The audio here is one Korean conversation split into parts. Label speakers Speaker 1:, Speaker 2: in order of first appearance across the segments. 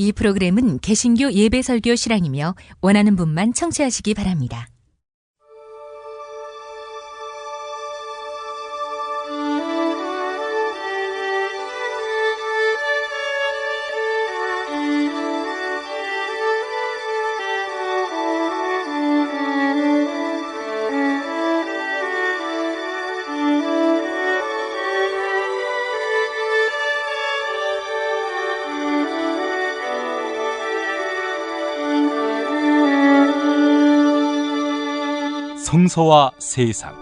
Speaker 1: 이 프로그램은 개신교 예배설교 실황이며 원하는 분만 청취하시기 바랍니다.
Speaker 2: 성서와 세상.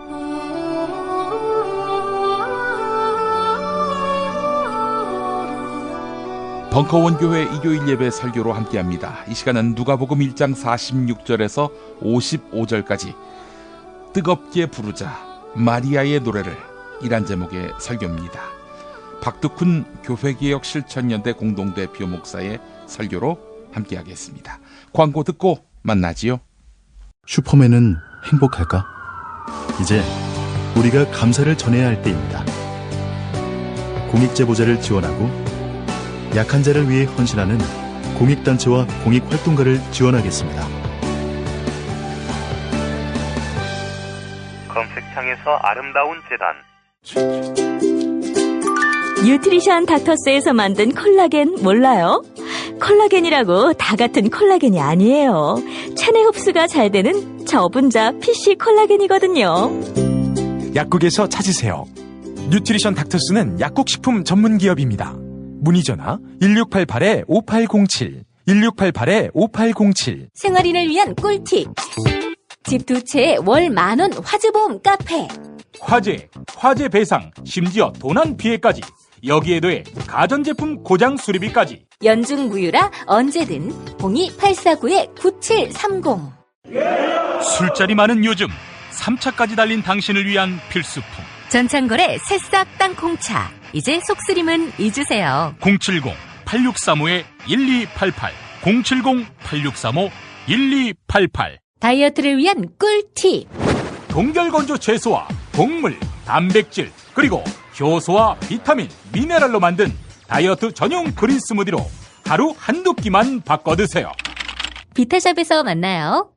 Speaker 2: 벙커원 교회 일요일 예배 설교로 함께합니다. 이 시간은 누가복음 1장 46절에서 55절까지 뜨겁게 부르자 마리아의 노래를 이란 제목의 설교입니다. 박두훈 교회개혁 실천연대 공동대표 목사의 설교로 함께하겠습니다. 광고 듣고 만나지요.
Speaker 3: 슈퍼맨은 행복할까? 이제 우리가 감사를 전해야 할 때입니다. 공익제보자를 지원하고 약한 자를 위해 헌신하는 공익단체와 공익활동가를 지원하겠습니다.
Speaker 4: 검색창에서 아름다운 재단.
Speaker 5: 뉴트리션 닥터스에서 만든 콜라겐 몰라요? 콜라겐이라고 다 같은 콜라겐이 아니에요. 체내 흡수가 잘 되는 저분자 PC 콜라겐이거든요.
Speaker 6: 약국에서 찾으세요. 뉴트리션 닥터스는 약국식품 전문기업입니다. 문의전화 1688-5807 1688-5807.
Speaker 5: 생활인을 위한 꿀팁. 집 두 채에 월 10,000원 화재보험 카페.
Speaker 2: 화재 배상, 심지어 도난 피해까지. 여기에 더해 가전제품 고장 수리비까지.
Speaker 5: 연중 무휴라 언제든 02849-9730.
Speaker 2: 술자리 많은 요즘 3차까지 달린 당신을 위한 필수품.
Speaker 1: 전창걸의 새싹 땅콩차. 이제 속쓰림은 잊으세요.
Speaker 2: 070-8635-1288 070-8635-1288.
Speaker 5: 다이어트를 위한 꿀팁.
Speaker 2: 동결건조 채소와 곡물, 단백질, 그리고 효소와 비타민, 미네랄로 만든 다이어트 전용 그린 스무디로 하루 한두 끼만 바꿔 드세요.
Speaker 5: 비타샵에서 만나요.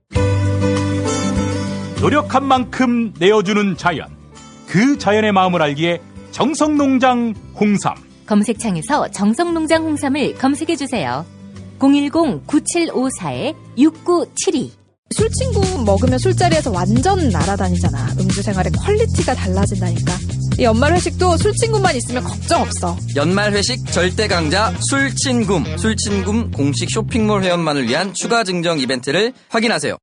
Speaker 2: 노력한 만큼 내어주는 자연. 그 자연의 마음을 알기에 정성농장 홍삼.
Speaker 1: 검색창에서 정성농장 홍삼을 검색해주세요. 010-9754-6972.
Speaker 7: 술친구 먹으면 술자리에서 완전 날아다니잖아. 음주생활의 퀄리티가 달라진다니까. 이 연말 회식도 술친구만 있으면 걱정 없어.
Speaker 8: 연말 회식 절대 강자 술친굼. 술친굼 공식 쇼핑몰 회원만을 위한 추가 증정 이벤트를 확인하세요.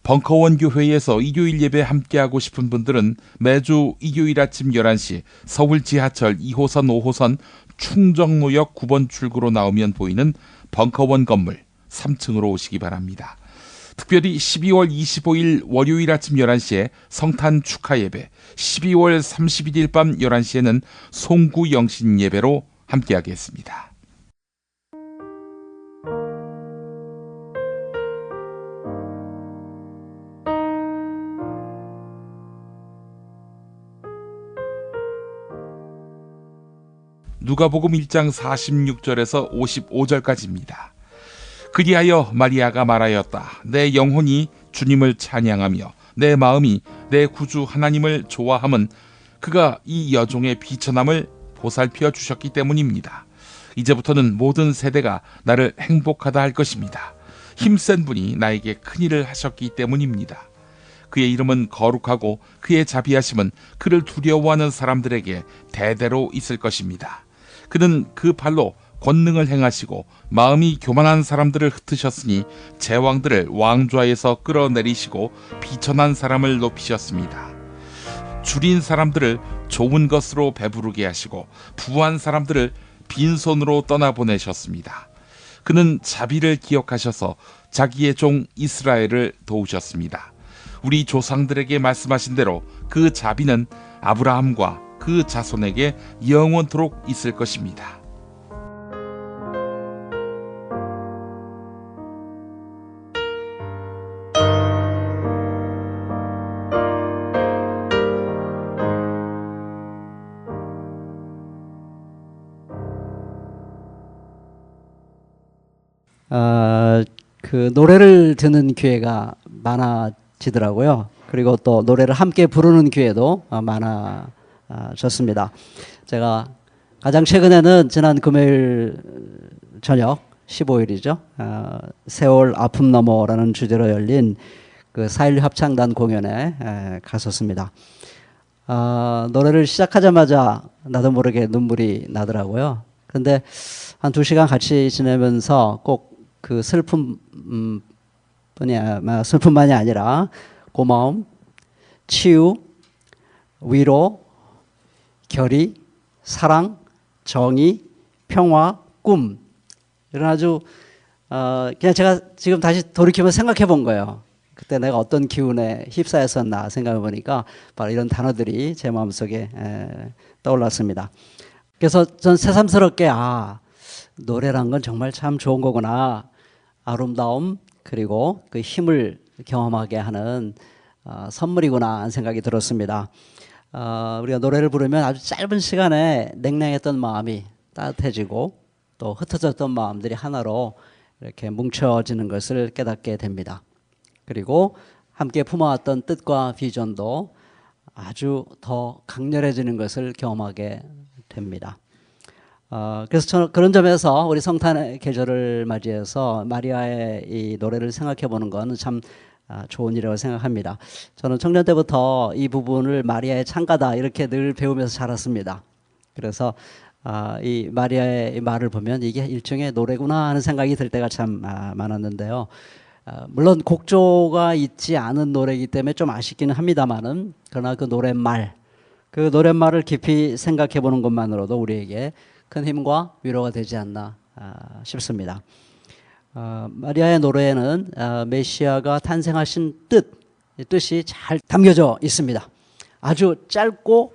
Speaker 2: 벙커원 교회에서 일요일 예배 함께하고 싶은 분들은 매주 일요일 아침 11시 서울 지하철 2호선 5호선 충정로역 9번 출구로 나오면 보이는 벙커원 건물 3층으로 오시기 바랍니다. 특별히 12월 25일 월요일 아침 11시에 성탄 축하 예배, 12월 31일 밤 11시에는 송구 영신 예배로 함께하겠습니다. 누가복음 1장 46절에서 55절까지입니다. 그리하여 마리아가 말하였다. 내 영혼이 주님을 찬양하며 내 마음이 내 구주 하나님을 좋아함은 그가 이 여종의 비천함을 보살펴 주셨기 때문입니다. 이제부터는 모든 세대가 나를 행복하다 할 것입니다. 힘센 분이 나에게 큰일을 하셨기 때문입니다. 그의 이름은 거룩하고 그의 자비하심은 그를 두려워하는 사람들에게 대대로 있을 것입니다. 그는 그 발로 권능을 행하시고 마음이 교만한 사람들을 흩으셨으니 제왕들을 왕좌에서 끌어내리시고 비천한 사람을 높이셨습니다. 줄인 사람들을 좋은 것으로 배부르게 하시고 부한 사람들을 빈손으로 떠나보내셨습니다. 그는 자비를 기억하셔서 자기의 종 이스라엘을 도우셨습니다. 우리 조상들에게 말씀하신 대로 그 자비는 아브라함과 그 자손에게 영원토록 있을 것입니다.
Speaker 9: 그 노래를 듣는 기회가 많아지더라고요. 그리고 또 노래를 함께 부르는 기회도 많아졌습니다. 제가 가장 최근에는 지난 금요일 저녁 15일이죠. 세월 아픔 너머라는 주제로 열린 그 4.16 합창단 공연에 갔었습니다. 노래를 시작하자마자 나도 모르게 눈물이 나더라고요. 근데 한 2시간 같이 지내면서 꼭 그 슬픔만이 아니라 고마움, 치유, 위로, 결의, 사랑, 정의, 평화, 꿈, 이런 아주 그냥 제가 지금 다시 돌이키면 생각해 본 거예요. 그때 내가 어떤 기운에 휩싸였었나 생각해 보니까 바로 이런 단어들이 제 마음속에 떠올랐습니다. 그래서 전 새삼스럽게 노래란 건 정말 참 좋은 거구나. 아름다움 그리고 그 힘을 경험하게 하는 선물이구나 하는 생각이 들었습니다. 우리가 노래를 부르면 아주 짧은 시간에 냉랭했던 마음이 따뜻해지고 또 흩어졌던 마음들이 하나로 이렇게 뭉쳐지는 것을 깨닫게 됩니다. 그리고 함께 품어왔던 뜻과 비전도 아주 더 강렬해지는 것을 경험하게 됩니다. 그래서 저는 그런 점에서 우리 성탄의 계절을 맞이해서 마리아의 이 노래를 생각해 보는 건 참 좋은 일이라고 생각합니다. 저는 청년 때부터 이 부분을 마리아의 찬가다 이렇게 늘 배우면서 자랐습니다. 그래서 이 마리아의 말을 보면 이게 일종의 노래구나 하는 생각이 들 때가 참 많았는데요. 물론 곡조가 있지 않은 노래이기 때문에 좀 아쉽기는 합니다만은 그러나 그 노랫말을 깊이 생각해 보는 것만으로도 우리에게 큰 힘과 위로가 되지 않나 싶습니다. 마리아의 노래에는 메시아가 탄생하신 뜻이 잘 담겨져 있습니다. 아주 짧고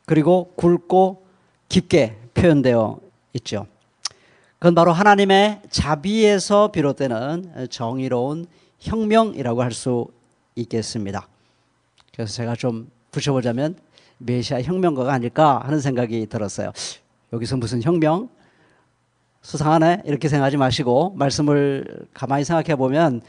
Speaker 9: 그리고 굵고 깊게 표현되어 있죠. 그건 바로 하나님의 자비에서 비롯되는 정의로운 혁명이라고 할 수 있겠습니다. 그래서 제가 좀 붙여보자면 메시아 혁명가가 아닐까 하는 생각이 들었어요. 여기서 무슨 혁명? 수상하네? 이렇게 생각하지 마시고 말씀을 가만히 생각해 보면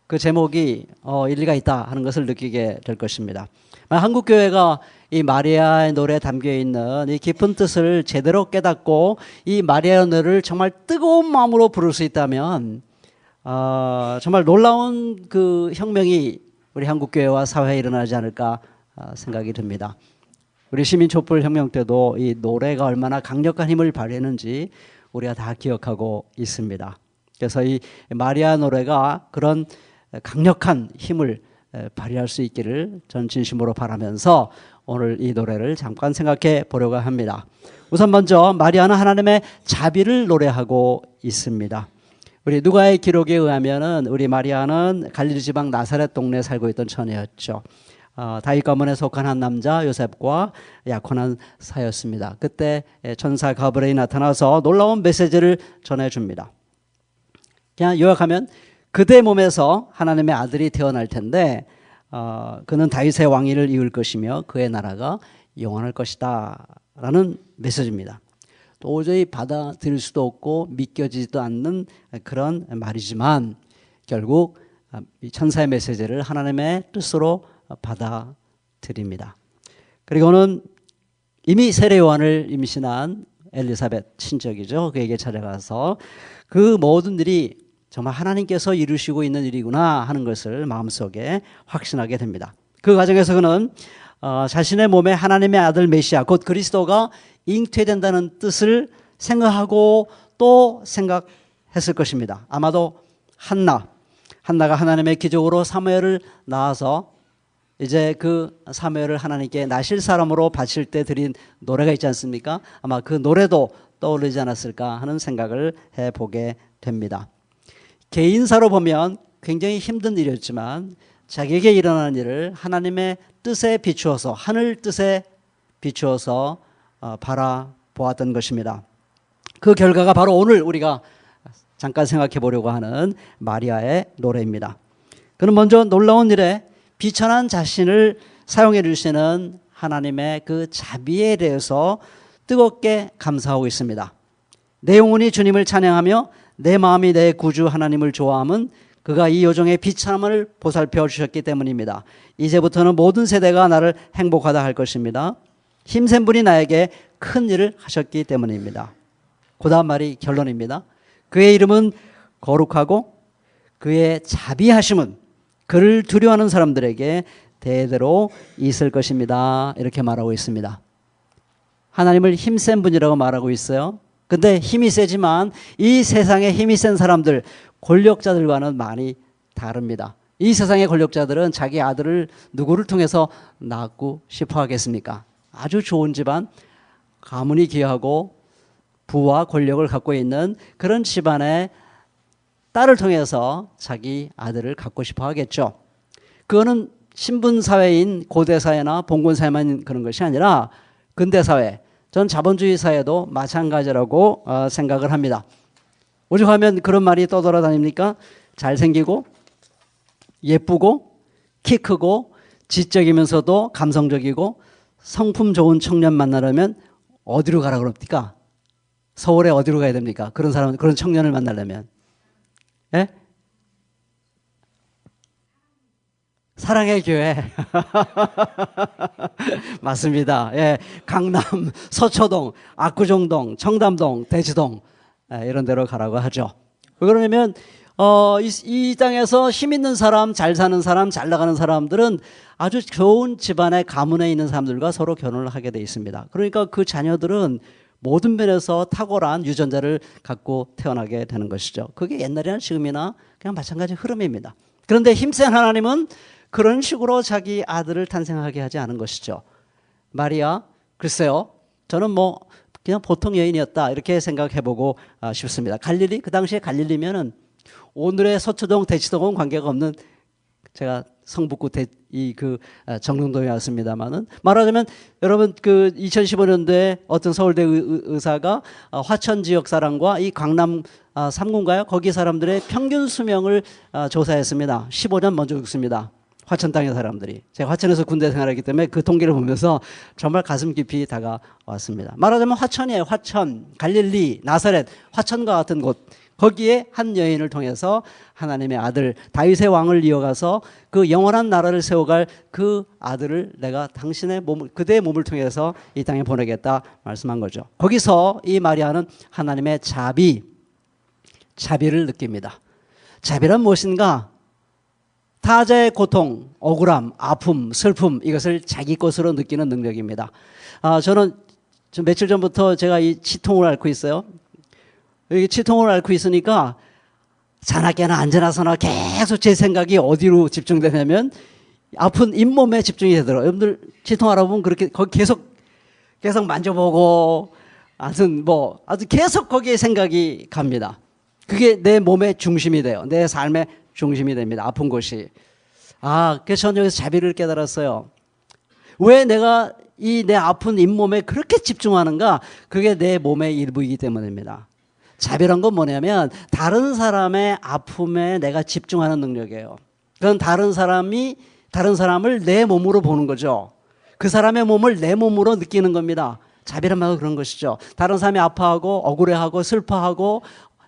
Speaker 9: 그 제목이 일리가 있다 하는 것을 느끼게 될 것입니다. 한국교회가 이 마리아의 노래에 담겨있는 이 깊은 뜻을 제대로 깨닫고 이 마리아의 노래를 정말 뜨거운 마음으로 부를 수 있다면 정말 놀라운 그 혁명이 우리 한국교회와 사회에 일어나지 않을까 생각이 듭니다. 우리 시민 촛불 혁명 때도 이 노래가 얼마나 강력한 힘을 발휘했는지 우리가 다 기억하고 있습니다. 그래서 이 마리아 노래가 그런 강력한 힘을 발휘할 수 있기를 전 진심으로 바라면서 오늘 이 노래를 잠깐 생각해 보려고 합니다. 우선 먼저 마리아는 하나님의 자비를 노래하고 있습니다. 우리 누가의 기록에 의하면은 우리 마리아는 갈릴리 지방 나사렛 동네에 살고 있던 처녀였죠. 다윗 가문에 속한 한 남자 요셉과 약혼한 사이였습니다. 그때 천사 가브리엘이 나타나서 놀라운 메시지를 전해줍니다. 그냥 요약하면 그대 몸에서 하나님의 아들이 태어날 텐데 그는 다윗의 왕위를 이을 것이며 그의 나라가 영원할 것이다 라는 메시지입니다. 도저히 받아들일 수도 없고 믿겨지지도 않는 그런 말이지만 결국 이 천사의 메시지를 하나님의 뜻으로 받아들입니다. 그리고는 이미 세례 요한을 임신한 엘리사벳 친척이죠. 그에게 찾아가서 그 모든 일이 정말 하나님께서 이루시고 있는 일이구나 하는 것을 마음속에 확신하게 됩니다. 그 과정에서 그는 자신의 몸에 하나님의 아들 메시아 곧 그리스도가 잉태된다는 뜻을 생각하고 또 생각했을 것입니다. 아마도 한나가 하나님의 기적으로 사무엘을 낳아서 이제 그 사무엘을 하나님께 나실 사람으로 바칠 때 드린 노래가 있지 않습니까? 아마 그 노래도 떠오르지 않았을까 하는 생각을 해보게 됩니다. 개인사로 보면 굉장히 힘든 일이었지만 자기에게 일어난 일을 하나님의 뜻에 비추어서 하늘 뜻에 비추어서 바라보았던 것입니다. 그 결과가 바로 오늘 우리가 잠깐 생각해 보려고 하는 마리아의 노래입니다. 그는 먼저 놀라운 일에 비천한 자신을 사용해 주시는 하나님의 그 자비에 대해서 뜨겁게 감사하고 있습니다. 내 영혼이 주님을 찬양하며 내 마음이 내 구주 하나님을 좋아함은 그가 이 여종의 비참함을 보살펴 주셨기 때문입니다. 이제부터는 모든 세대가 나를 행복하다 할 것입니다. 힘센 분이 나에게 큰 일을 하셨기 때문입니다. 그 다음 말이 결론입니다. 그의 이름은 거룩하고 그의 자비하심은 그를 두려워하는 사람들에게 대대로 있을 것입니다. 이렇게 말하고 있습니다. 하나님을 힘센 분이라고 말하고 있어요. 근데 힘이 세지만 이 세상에 힘이 센 사람들, 권력자들과는 많이 다릅니다. 이 세상의 권력자들은 자기 아들을 누구를 통해서 낳고 싶어 하겠습니까? 아주 좋은 집안, 가문이 귀하고 부와 권력을 갖고 있는 그런 집안의 딸을 통해서 자기 아들을 갖고 싶어 하겠죠. 그거는 신분사회인 고대사회나 봉건사회만 그런 것이 아니라 근대사회, 전 자본주의 사회도 마찬가지라고 생각을 합니다. 오죽하면 그런 말이 떠돌아다닙니까? 잘생기고 예쁘고 키 크고 지적이면서도 감성적이고 성품 좋은 청년 만나려면 어디로 가라 그럽니까? 서울에 어디로 가야 됩니까? 그런 사람, 그런 청년을 만나려면. 예? 사랑의 교회. 맞습니다. 예. 강남, 서초동, 압구정동, 청담동, 대치동, 이런 데로 가라고 하죠. 왜 그러냐면, 이 땅에서 힘 있는 사람, 잘 사는 사람, 잘 나가는 사람들은 아주 좋은 집안의 가문에 있는 사람들과 서로 결혼을 하게 돼 있습니다. 그러니까 그 자녀들은 모든 면에서 탁월한 유전자를 갖고 태어나게 되는 것이죠. 그게 옛날이나 지금이나 그냥 마찬가지 흐름입니다. 그런데 힘센 하나님은 그런 식으로 자기 아들을 탄생하게 하지 않은 것이죠. 마리아, 글쎄요, 저는 뭐 그냥 보통 여인이었다 이렇게 생각해보고 싶습니다. 갈릴리, 그 당시에 갈릴리면은 오늘의 서초동, 대치동은 관계가 없는, 제가 성북구 정릉동에 왔습니다만은, 말하자면 여러분 그 2015년도에 어떤 서울대 의사가 화천 지역 사람과 이 강남 3구인가요? 거기 사람들의 평균 수명을 조사했습니다. 15년 먼저 죽습니다. 화천 땅의 사람들이. 제가 화천에서 군대 생활했기 때문에 그 통계를 보면서 정말 가슴 깊이 다가왔습니다. 말하자면 화천이에요. 화천, 갈릴리, 나사렛, 화천과 같은 곳. 거기에 한 여인을 통해서 하나님의 아들 다윗의 왕을 이어가서 그 영원한 나라를 세워갈 그 아들을 내가 당신의 몸을, 그대의 몸을 통해서 이 땅에 보내겠다 말씀한 거죠. 거기서 이 마리아는 하나님의 자비를 느낍니다. 자비란 무엇인가? 타자의 고통, 억울함, 아픔, 슬픔, 이것을 자기 것으로 느끼는 능력입니다. 저는 며칠 전부터 제가 이 치통을 앓고 있어요. 여기 치통을 앓고 있으니까 자나깨나 앉아나서나 계속 제 생각이 어디로 집중되냐면 아픈 잇몸에 집중이 되더라고요. 여러분들 치통 알아보면 그렇게 거기 계속 만져보고 아주 계속 거기에 생각이 갑니다. 그게 내 몸의 중심이 돼요. 내 삶의 중심이 됩니다. 아픈 곳이. 그래서 저는 여기서 자비를 깨달았어요. 왜 내가 이 내 아픈 잇몸에 그렇게 집중하는가? 그게 내 몸의 일부이기 때문입니다. 자비란 건 뭐냐면 다른 사람의 아픔에 내가 집중하는 능력이에요. 그건 다른 사람을 내 몸으로 보는 거죠. 그 사람의 몸을 내 몸으로 느끼는 겁니다. 자비란 말은 그런 것이죠. 다른 사람이 아파하고 억울해하고 슬퍼하고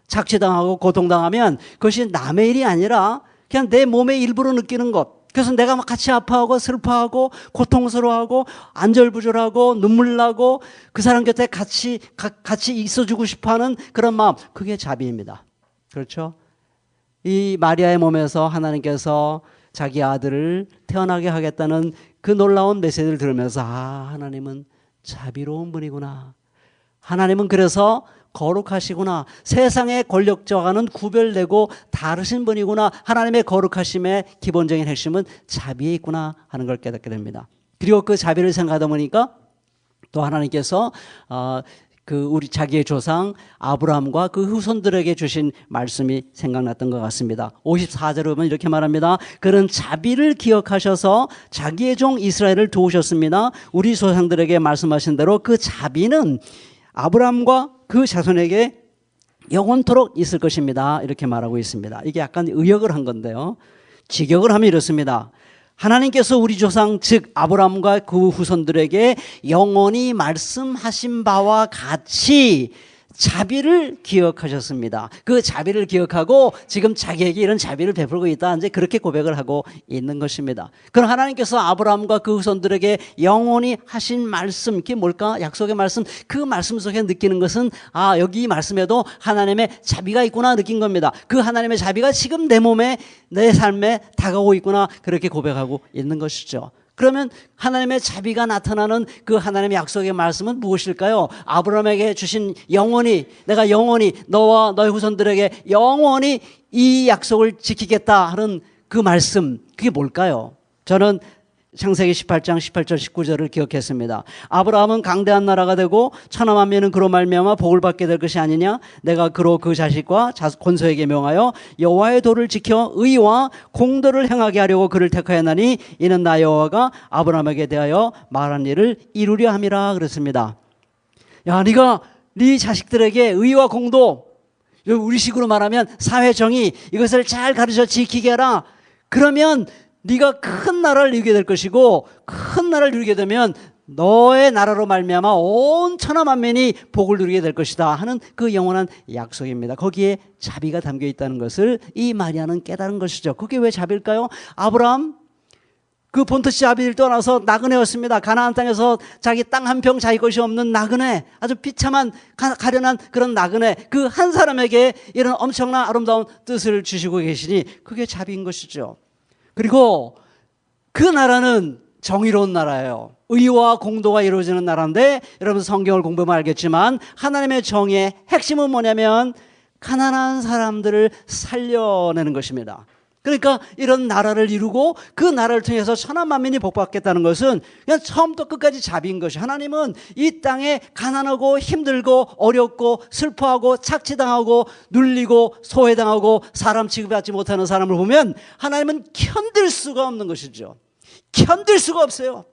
Speaker 9: 착취당하고 고통당하면 그것이 남의 일이 아니라 그냥 내 몸의 일부로 느끼는 것. 그래서 내가 막 같이 아파하고 슬퍼하고 고통스러워하고 안절부절하고 눈물 나고 그 사람 곁에 같이 있어주고 싶어하는 그런 마음, 그게 자비입니다. 그렇죠? 이 마리아의 몸에서 하나님께서 자기 아들을 태어나게 하겠다는 그 놀라운 메시지를 들으면서 하나님은 자비로운 분이구나. 하나님은 그래서 거룩하시구나. 세상의 권력자와는 구별되고 다르신 분이구나. 하나님의 거룩하심의 기본적인 핵심은 자비에 있구나 하는 걸 깨닫게 됩니다. 그리고 그 자비를 생각하다 보니까 또 하나님께서 우리 자기의 조상 아브라함과 그 후손들에게 주신 말씀이 생각났던 것 같습니다. 54절에 보면 이렇게 말합니다. 그는 자비를 기억하셔서 자기의 종 이스라엘을 도우셨습니다. 우리 조상들에게 말씀하신 대로 그 자비는 아브라함과 그 자손에게 영원토록 있을 것입니다. 이렇게 말하고 있습니다. 이게 약간 의역을 한 건데요. 직역을 하면 이렇습니다. 하나님께서 우리 조상 즉 아브라함과 그 후손들에게 영원히 말씀하신 바와 같이 자비를 기억하셨습니다. 그 자비를 기억하고 지금 자기에게 이런 자비를 베풀고 있다. 이제 그렇게 고백을 하고 있는 것입니다. 그럼 하나님께서 아브라함과 그 후손들에게 영원히 하신 말씀, 그게 뭘까? 약속의 말씀, 그 말씀 속에 느끼는 것은 여기 이 말씀에도 하나님의 자비가 있구나 느낀 겁니다. 그 하나님의 자비가 지금 내 몸에, 내 삶에 다가오고 있구나, 그렇게 고백하고 있는 것이죠. 그러면 하나님의 자비가 나타나는 그 하나님의 약속의 말씀은 무엇일까요? 아브라함에게 주신 영원히, 내가 영원히 너와 너의 후손들에게 영원히 이 약속을 지키겠다 하는 그 말씀, 그게 뭘까요? 저는 창세기 18장 18절 19절을 기억했습니다. 아브라함은 강대한 나라가 되고 천하 만민은 그로 말미암아 복을 받게 될 것이 아니냐. 내가 그로 그 자식과 권소에게 명하여 여호와의 도를 지켜 의와 공도를 행하게 하려고 그를 택하였나니 이는 나 여호와가 아브라함에게 대하여 말한 일을 이루려 함이라 그랬습니다. 야, 네가 네 자식들에게 의와 공도, 우리식으로 말하면 사회정의, 이것을 잘 가르쳐 지키게 해라. 그러면 네가 큰 나라를 이루게 될 것이고, 큰 나라를 이루게 되면 너의 나라로 말미암아 온 천하 만민이 복을 누리게 될 것이다 하는 그 영원한 약속입니다. 거기에 자비가 담겨 있다는 것을 이 마리아는 깨달은 것이죠. 그게 왜 자비일까요? 아브라함 그 본토시 아비를 떠나서 나그네였습니다. 가나안 땅에서 자기 땅 한 평 자기 것이 없는 나그네, 아주 비참한 가련한 그런 나그네, 그 한 사람에게 이런 엄청난 아름다운 뜻을 주시고 계시니 그게 자비인 것이죠. 그리고 그 나라는 정의로운 나라예요. 의와 공도가 이루어지는 나라인데, 여러분 성경을 공부하면 알겠지만 하나님의 정의의 핵심은 뭐냐면 가난한 사람들을 살려내는 것입니다. 그러니까 이런 나라를 이루고 그 나라를 통해서 천하 만민이 복받겠다는 것은 그냥 처음부터 끝까지 자비인 것이, 하나님은 이 땅에 가난하고 힘들고 어렵고 슬퍼하고 착취당하고 눌리고 소외당하고 사람 취급받지 못하는 사람을 보면 하나님은 견딜 수가 없는 것이죠. 견딜 수가 없어요.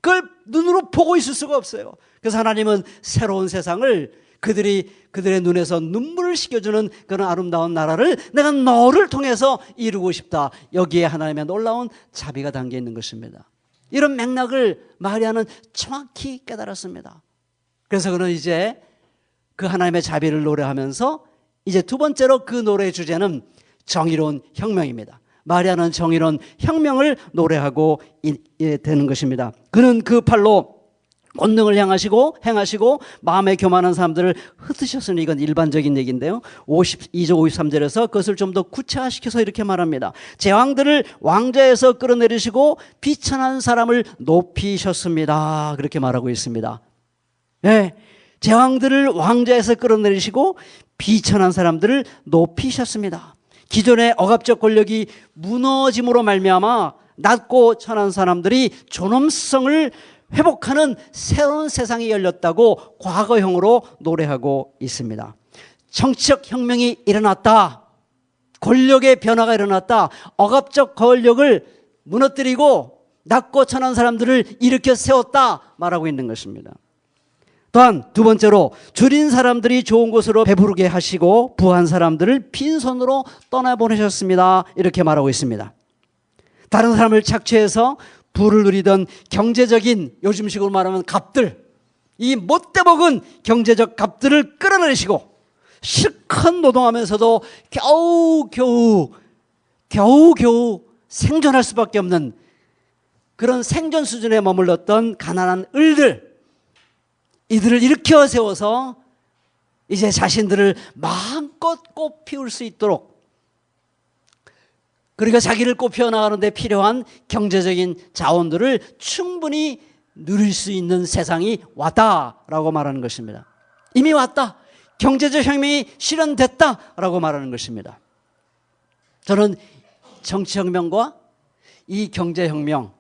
Speaker 9: 그걸 눈으로 보고 있을 수가 없어요. 그래서 하나님은 새로운 세상을 그들의 눈에서 눈물을 식혀주는 그런 아름다운 나라를 내가 너를 통해서 이루고 싶다. 여기에 하나님의 놀라운 자비가 담겨 있는 것입니다. 이런 맥락을 마리아는 정확히 깨달았습니다. 그래서 그는 이제 그 하나님의 자비를 노래하면서 이제 두 번째로 그 노래의 주제는 정의로운 혁명입니다. 마리아는 정의로운 혁명을 노래하고 되는 것입니다. 그는 그 팔로 권능을 행하시고 마음에 교만한 사람들을 흩으셨으니, 이건 일반적인 얘기인데요. 52절 53절에서 그것을 좀 더 구체화시켜서 이렇게 말합니다. 제왕들을 왕좌에서 끌어내리시고 비천한 사람을 높이셨습니다. 그렇게 말하고 있습니다. 네, 제왕들을 왕좌에서 끌어내리시고 비천한 사람들을 높이셨습니다. 기존의 억압적 권력이 무너짐으로 말미암아 낮고 천한 사람들이 존엄성을 회복하는 새로운 세상이 열렸다고 과거형으로 노래하고 있습니다. 정치적 혁명이 일어났다. 권력의 변화가 일어났다. 억압적 권력을 무너뜨리고 낮고 천한 사람들을 일으켜 세웠다 말하고 있는 것입니다. 또한 두 번째로 줄인 사람들이 좋은 곳으로 배부르게 하시고 부한 사람들을 빈손으로 떠나보내셨습니다. 이렇게 말하고 있습니다. 다른 사람을 착취해서 부를 누리던 경제적인, 요즘식으로 말하면 갑들, 이 못돼먹은 경제적 갑들을 끌어내리시고 실컷 노동하면서도 겨우 생존할 수밖에 없는 그런 생존 수준에 머물렀던 가난한 을들, 이들을 일으켜 세워서 이제 자신들을 마음껏 꽃피울 수 있도록, 그러니까 자기를 꽃피워 나가는 데 필요한 경제적인 자원들을 충분히 누릴 수 있는 세상이 왔다라고 말하는 것입니다. 이미 왔다. 경제적 혁명이 실현됐다라고 말하는 것입니다. 저는 정치혁명과 이 경제혁명,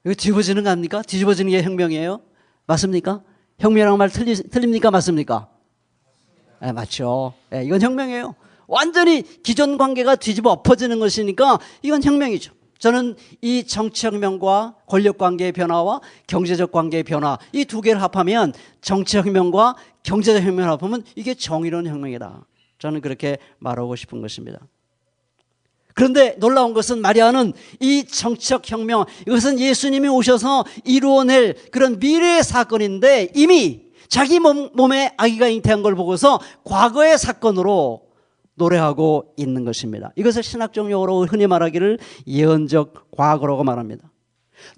Speaker 9: 이거 뒤집어지는 거 아닙니까? 뒤집어지는 게 혁명이에요. 맞습니까? 혁명이라는 말 틀립니까? 맞습니까? 네, 맞죠. 네, 이건 혁명이에요. 완전히 기존 관계가 뒤집어 엎어지는 것이니까 이건 혁명이죠. 저는 이 정치혁명과 권력관계의 변화와 경제적 관계의 변화, 이 두 개를 합하면, 정치혁명과 경제적 혁명을 합하면 이게 정의로운 혁명이다. 저는 그렇게 말하고 싶은 것입니다. 그런데 놀라운 것은 마리아는 이 정치적 혁명, 이것은 예수님이 오셔서 이루어낼 그런 미래의 사건인데 이미 자기 몸에 아기가 잉태한 걸 보고서 과거의 사건으로 노래하고 있는 것입니다. 이것을 신학적 용어로 흔히 말하기를 예언적 과거라고 말합니다.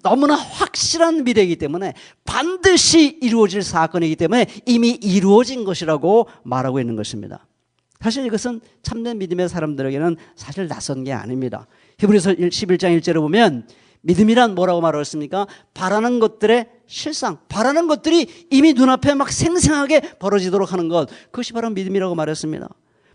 Speaker 9: 너무나 확실한 미래이기 때문에 반드시 이루어질 사건이기 때문에 이미 이루어진 것이라고 말하고 있는 것입니다. 사실 이것은 참된 믿음의 사람들에게는 사실 낯선 게 아닙니다. 히브리서 11장 1절에 보면 믿음이란 뭐라고 말했습니까? 바라는 것들의 실상, 바라는 것들이 이미 눈앞에 막 생생하게 벌어지도록 하는 것, 그것이 바로 믿음이라고 말했습니다.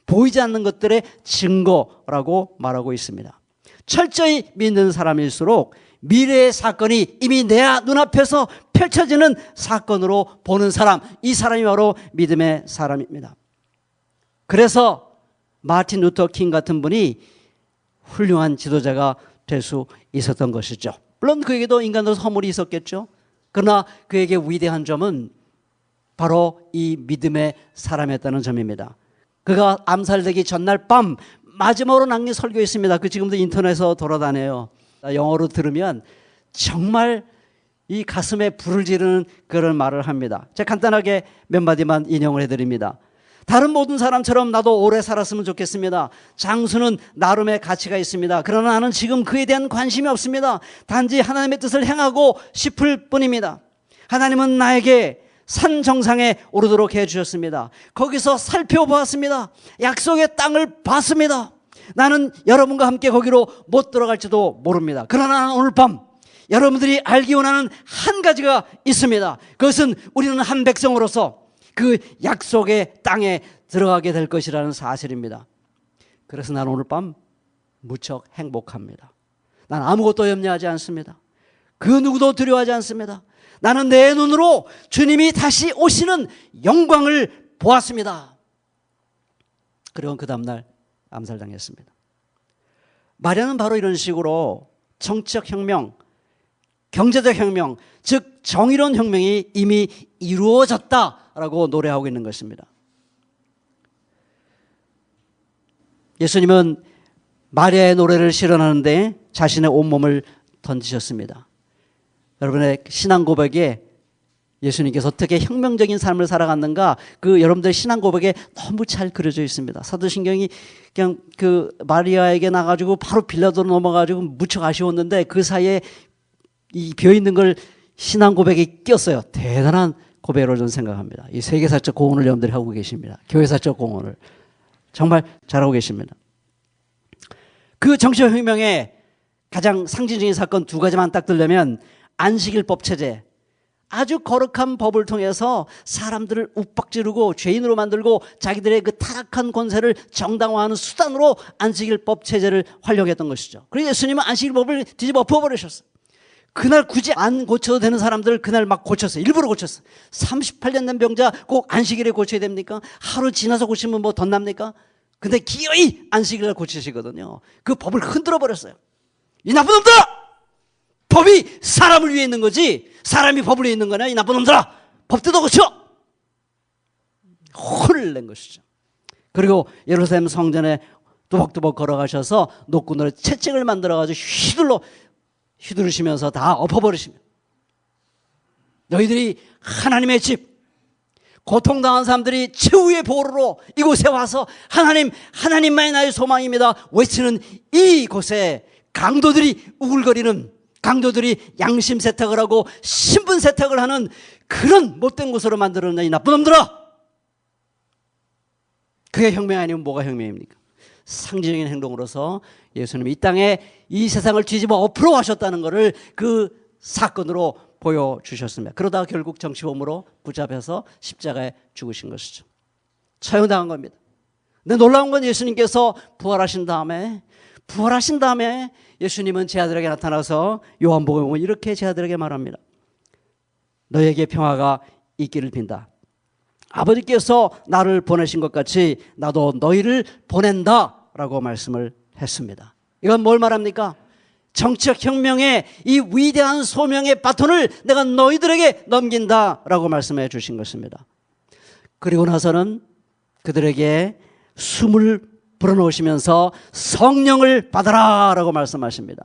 Speaker 9: 보이지 않는 것들의 증거라고 말하고 있습니다. 철저히 믿는 사람일수록 미래의 사건이 이미 내 눈앞에서 펼쳐지는 사건으로 보는 사람, 이 사람이 바로 믿음의 사람입니다. 그래서 마틴 루터 킹 같은 분이 훌륭한 지도자가 될 수 있었던 것이죠. 물론 그에게도 인간으로 허물이 있었겠죠. 그러나 그에게 위대한 점은 바로 이 믿음의 사람이었다는 점입니다. 그가 암살되기 전날 밤 마지막으로 남긴 설교 있습니다. 그 지금도 인터넷에서 돌아다녀요. 영어로 들으면 정말 이 가슴에 불을 지르는 그런 말을 합니다. 제가 간단하게 몇 마디만 인용을 해드립니다. 다른 모든 사람처럼 나도 오래 살았으면 좋겠습니다. 장수는 나름의 가치가 있습니다. 그러나 나는 지금 그에 대한 관심이 없습니다. 단지 하나님의 뜻을 행하고 싶을 뿐입니다. 하나님은 나에게 산 정상에 오르도록 해주셨습니다. 거기서 살펴보았습니다. 약속의 땅을 봤습니다. 나는 여러분과 함께 거기로 못 들어갈지도 모릅니다. 그러나 나는 오늘 밤 여러분들이 알기 원하는 한 가지가 있습니다. 그것은 우리는 한 백성으로서 그 약속의 땅에 들어가게 될 것이라는 사실입니다. 그래서 나는 오늘 밤 무척 행복합니다. 난 아무것도 염려하지 않습니다. 그 누구도 두려워하지 않습니다. 나는 내 눈으로 주님이 다시 오시는 영광을 보았습니다. 그리고 그 다음날 암살당했습니다. 마리아는 바로 이런 식으로 정치적 혁명, 경제적 혁명, 즉 정의로운 혁명이 이미 이루어졌다라고 노래하고 있는 것입니다. 예수님은 마리아의 노래를 실현하는데 자신의 온몸을 던지셨습니다. 여러분의 신앙 고백에 예수님께서 어떻게 혁명적인 삶을 살아갔는가, 그 여러분들의 신앙 고백에 너무 잘 그려져 있습니다. 사도신경이 그냥 그 마리아에게 나가지고 바로 빌라도로 넘어가지고 무척 아쉬웠는데 그 사이에 이 비어있는 걸 신앙 고백에 끼었어요. 대단한 고백으로 저는 생각합니다. 이 세계사적 공헌을 여러분들이 하고 계십니다. 교회사적 공헌을 정말 잘하고 계십니다. 그 정치적 혁명의 가장 상징적인 사건 두 가지만 딱 들려면 안식일법 체제, 아주 거룩한 법을 통해서 사람들을 욱박지르고 죄인으로 만들고 자기들의 그 타락한 권세를 정당화하는 수단으로 안식일법 체제를 활용했던 것이죠. 그래서 예수님은 안식일법을 뒤집어 엎어버리셨어요. 그날 굳이 안 고쳐도 되는 사람들을 그날 막 고쳤어요. 일부러 고쳤어요. 38년 된 병자 꼭 안식일에 고쳐야 됩니까? 하루 지나서 고치면 뭐 덧납니까? 근데 기어이 안식일을 고치시거든요. 그 법을 흔들어 버렸어요. 이 나쁜 놈들아! 법이 사람을 위해 있는 거지 사람이 법을 위해 있는 거냐, 이 나쁜 놈들아! 법 뜯어 고쳐! 혼을 낸 것이죠. 그리고 예루살렘 성전에 또박또박 걸어가셔서 노끈으로 채찍을 만들어가지고 휘두르시면서 다 엎어버리시면, 너희들이 하나님의 집, 고통당한 사람들이 최후의 보루로 이곳에 와서 하나님만이 나의 소망입니다 외치는 이곳에 강도들이 우글거리는, 강도들이 양심 세탁을 하고 신분 세탁을 하는 그런 못된 곳으로 만들어낸 이 나쁜 놈들아! 그게 혁명 아니면 뭐가 혁명입니까? 상징적인 행동으로서 예수님이 이 땅에 이 세상을 뒤집어 엎으러 가셨다는 것을 그 사건으로 보여주셨습니다. 그러다가 결국 정치범으로 붙잡혀서 십자가에 죽으신 것이죠. 처형당한 겁니다. 근데 놀라운 건 예수님께서 부활하신 다음에 예수님은 제 아들에게 나타나서 요한복음에 보면 이렇게 제 아들에게 말합니다. 너에게 평화가 있기를 빈다. 아버지께서 나를 보내신 것 같이 나도 너희를 보낸다 라고 말씀을 했습니다. 이건 뭘 말합니까? 정치적 혁명의 이 위대한 소명의 바톤을 내가 너희들에게 넘긴다 라고 말씀해 주신 것입니다. 그리고 나서는 그들에게 숨을 불어넣으시면서 성령을 받아라 라고 말씀하십니다.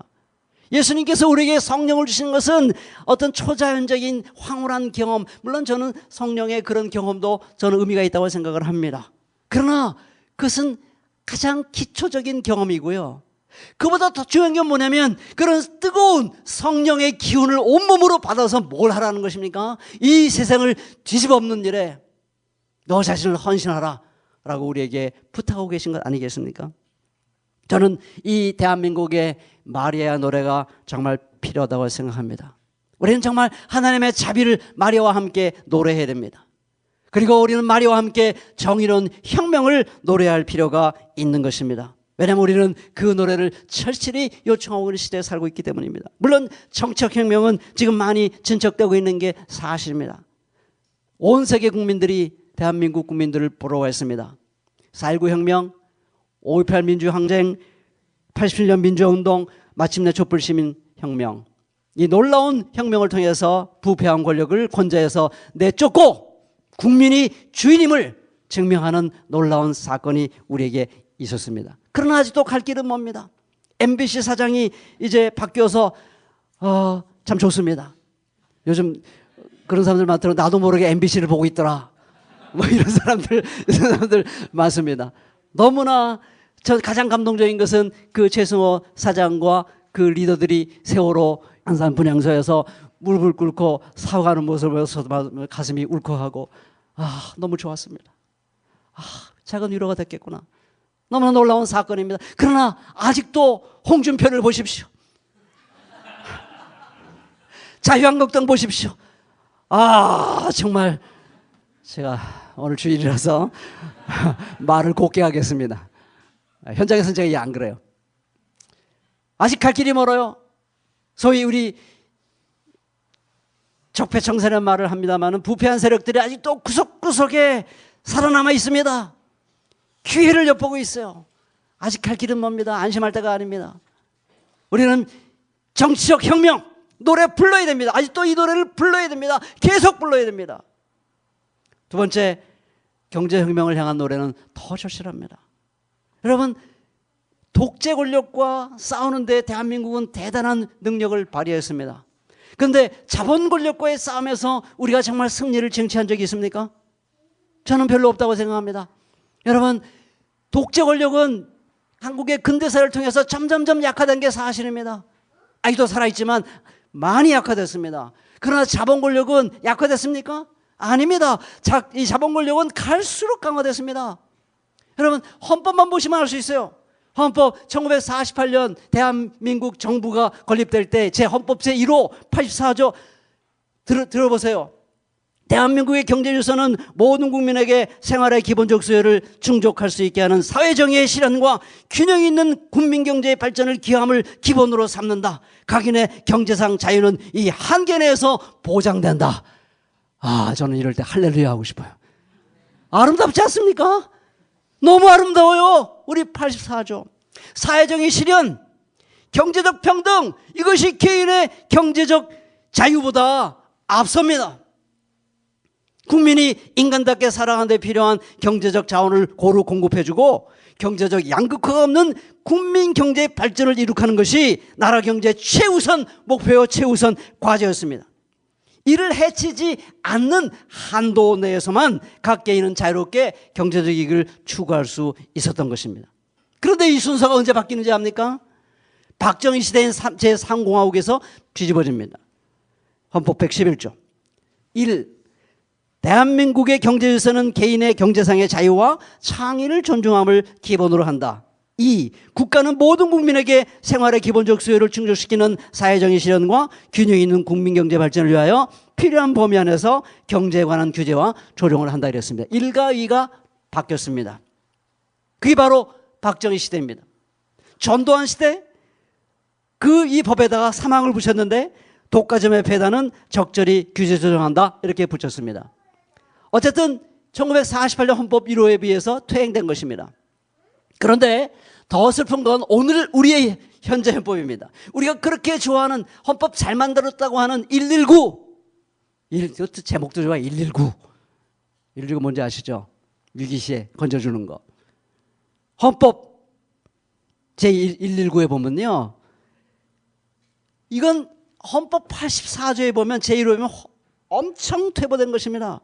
Speaker 9: 예수님께서 우리에게 성령을 주신 것은 어떤 초자연적인 황홀한 경험, 물론 저는 성령의 그런 경험도 저는 의미가 있다고 생각을 합니다. 그러나 그것은 가장 기초적인 경험이고요. 그보다 더 중요한 게 뭐냐면 그런 뜨거운 성령의 기운을 온몸으로 받아서 뭘 하라는 것입니까? 이 세상을 뒤집어엎는 일에 너 자신을 헌신하라 라고 우리에게 부탁하고 계신 것 아니겠습니까? 저는 이 대한민국의 마리아 노래가 정말 필요하다고 생각합니다. 우리는 정말 하나님의 자비를 마리아와 함께 노래해야 됩니다. 그리고 우리는 마리아와 함께 정의로운 혁명을 노래할 필요가 있는 것입니다. 왜냐하면 우리는 그 노래를 철실히 요청하고 있는 시대에 살고 있기 때문입니다. 물론 정치적 혁명은 지금 많이 진척되고 있는 게 사실입니다. 온 세계 국민들이 대한민국 국민들을 부러워했습니다. 4.19 혁명, 5.18 민주항쟁, 87년 민주화운동, 마침내 촛불시민혁명. 이 놀라운 혁명을 통해서 부패한 권력을 권좌에서 내쫓고 국민이 주인임을 증명하는 놀라운 사건이 우리에게 있었습니다. 그러나 아직도 갈 길은 멉니다. MBC 사장이 이제 바뀌어서 참 좋습니다. 요즘 그런 사람들 많더라고. 나도 모르게 MBC를 보고 있더라. 뭐 이런 사람들 많습니다. 너무나 저 가장 감동적인 것은 그 최승호 사장과 그 리더들이 세월호 안산 분향소에서 무릎을 꿇고 사과하는 모습을 보면서 가슴이 울컥하고 너무 좋았습니다. 작은 위로가 됐겠구나. 너무나 놀라운 사건입니다. 그러나 아직도 홍준표를 보십시오. 자유한국당 보십시오. 정말 제가 오늘 주일이라서 말을 곱게 하겠습니다. 현장에서는 제가 안 그래요. 아직 갈 길이 멀어요. 소위 우리 적폐청산이라는 말을 합니다만 부패한 세력들이 아직도 구석구석에 살아남아 있습니다. 기회를 엿보고 있어요. 아직 갈 길은 멉니다. 안심할 때가 아닙니다. 우리는 정치적 혁명, 노래 불러야 됩니다. 아직도 이 노래를 불러야 됩니다. 계속 불러야 됩니다. 두 번째, 경제혁명을 향한 노래는 더 절실합니다. 여러분, 독재 권력과 싸우는데 대한민국은 대단한 능력을 발휘했습니다. 그런데 자본 권력과의 싸움에서 우리가 정말 승리를 쟁취한 적이 있습니까? 저는 별로 없다고 생각합니다. 여러분, 독재 권력은 한국의 근대사를 통해서 점점점 약화된 게 사실입니다. 아직도 살아있지만 많이 약화됐습니다. 그러나 자본 권력은 약화됐습니까? 아닙니다. 이 자본 권력은 갈수록 강화됐습니다. 여러분, 헌법만 보시면 알 수 있어요. 헌법 1948년 대한민국 정부가 건립될 때 제 헌법 제1호 84조 들어보세요. 대한민국의 경제유서는 모든 국민에게 생활의 기본적 수요를 충족할 수 있게 하는 사회정의의 실현과 균형 있는 국민경제의 발전을 기함을 기본으로 삼는다. 각인의 경제상 자유는 이 한계 내에서 보장된다. 저는 이럴 때 할렐루야 하고 싶어요. 아름답지 않습니까? 너무 아름다워요. 우리 84조. 사회정의 실현, 경제적 평등, 이것이 개인의 경제적 자유보다 앞섭니다. 국민이 인간답게 살아가는 데 필요한 경제적 자원을 고루 공급해주고 경제적 양극화가 없는 국민 경제 발전을 이룩하는 것이 나라 경제 최우선 목표요, 최우선 과제였습니다. 이를 해치지 않는 한도 내에서만 각 개인은 자유롭게 경제적 이익을 추구할 수 있었던 것입니다. 그런데 이 순서가 언제 바뀌는지 압니까? 박정희 시대인 제3공화국에서 뒤집어집니다. 헌법 111조 1. 대한민국의 경제유서는 개인의 경제상의 자유와 창의를 존중함을 기본으로 한다. 2. 국가는 모든 국민에게 생활의 기본적 수요를 충족시키는 사회정의 실현과 균형 있는 국민경제 발전을 위하여 필요한 범위 안에서 경제에 관한 규제와 조정을 한다 이랬습니다. 1과 2가 바뀌었습니다. 그게 바로 박정희 시대입니다. 전두환 시대 이 법에다가 사망을 붙였는데 독과점의 폐단은 적절히 규제 조정한다 이렇게 붙였습니다. 어쨌든 1948년 헌법 1호에 비해서 퇴행된 것입니다. 그런데 더 슬픈 건 오늘 우리의 현재 헌법입니다. 우리가 그렇게 좋아하는 헌법 잘 만들었다고 하는 119. 제목도 좋아. 119. 119 뭔지 아시죠? 위기시에 건져주는 거. 헌법 제119에 보면요. 이건 헌법 84조에 보면 제1호에 보면 엄청 퇴보된 것입니다.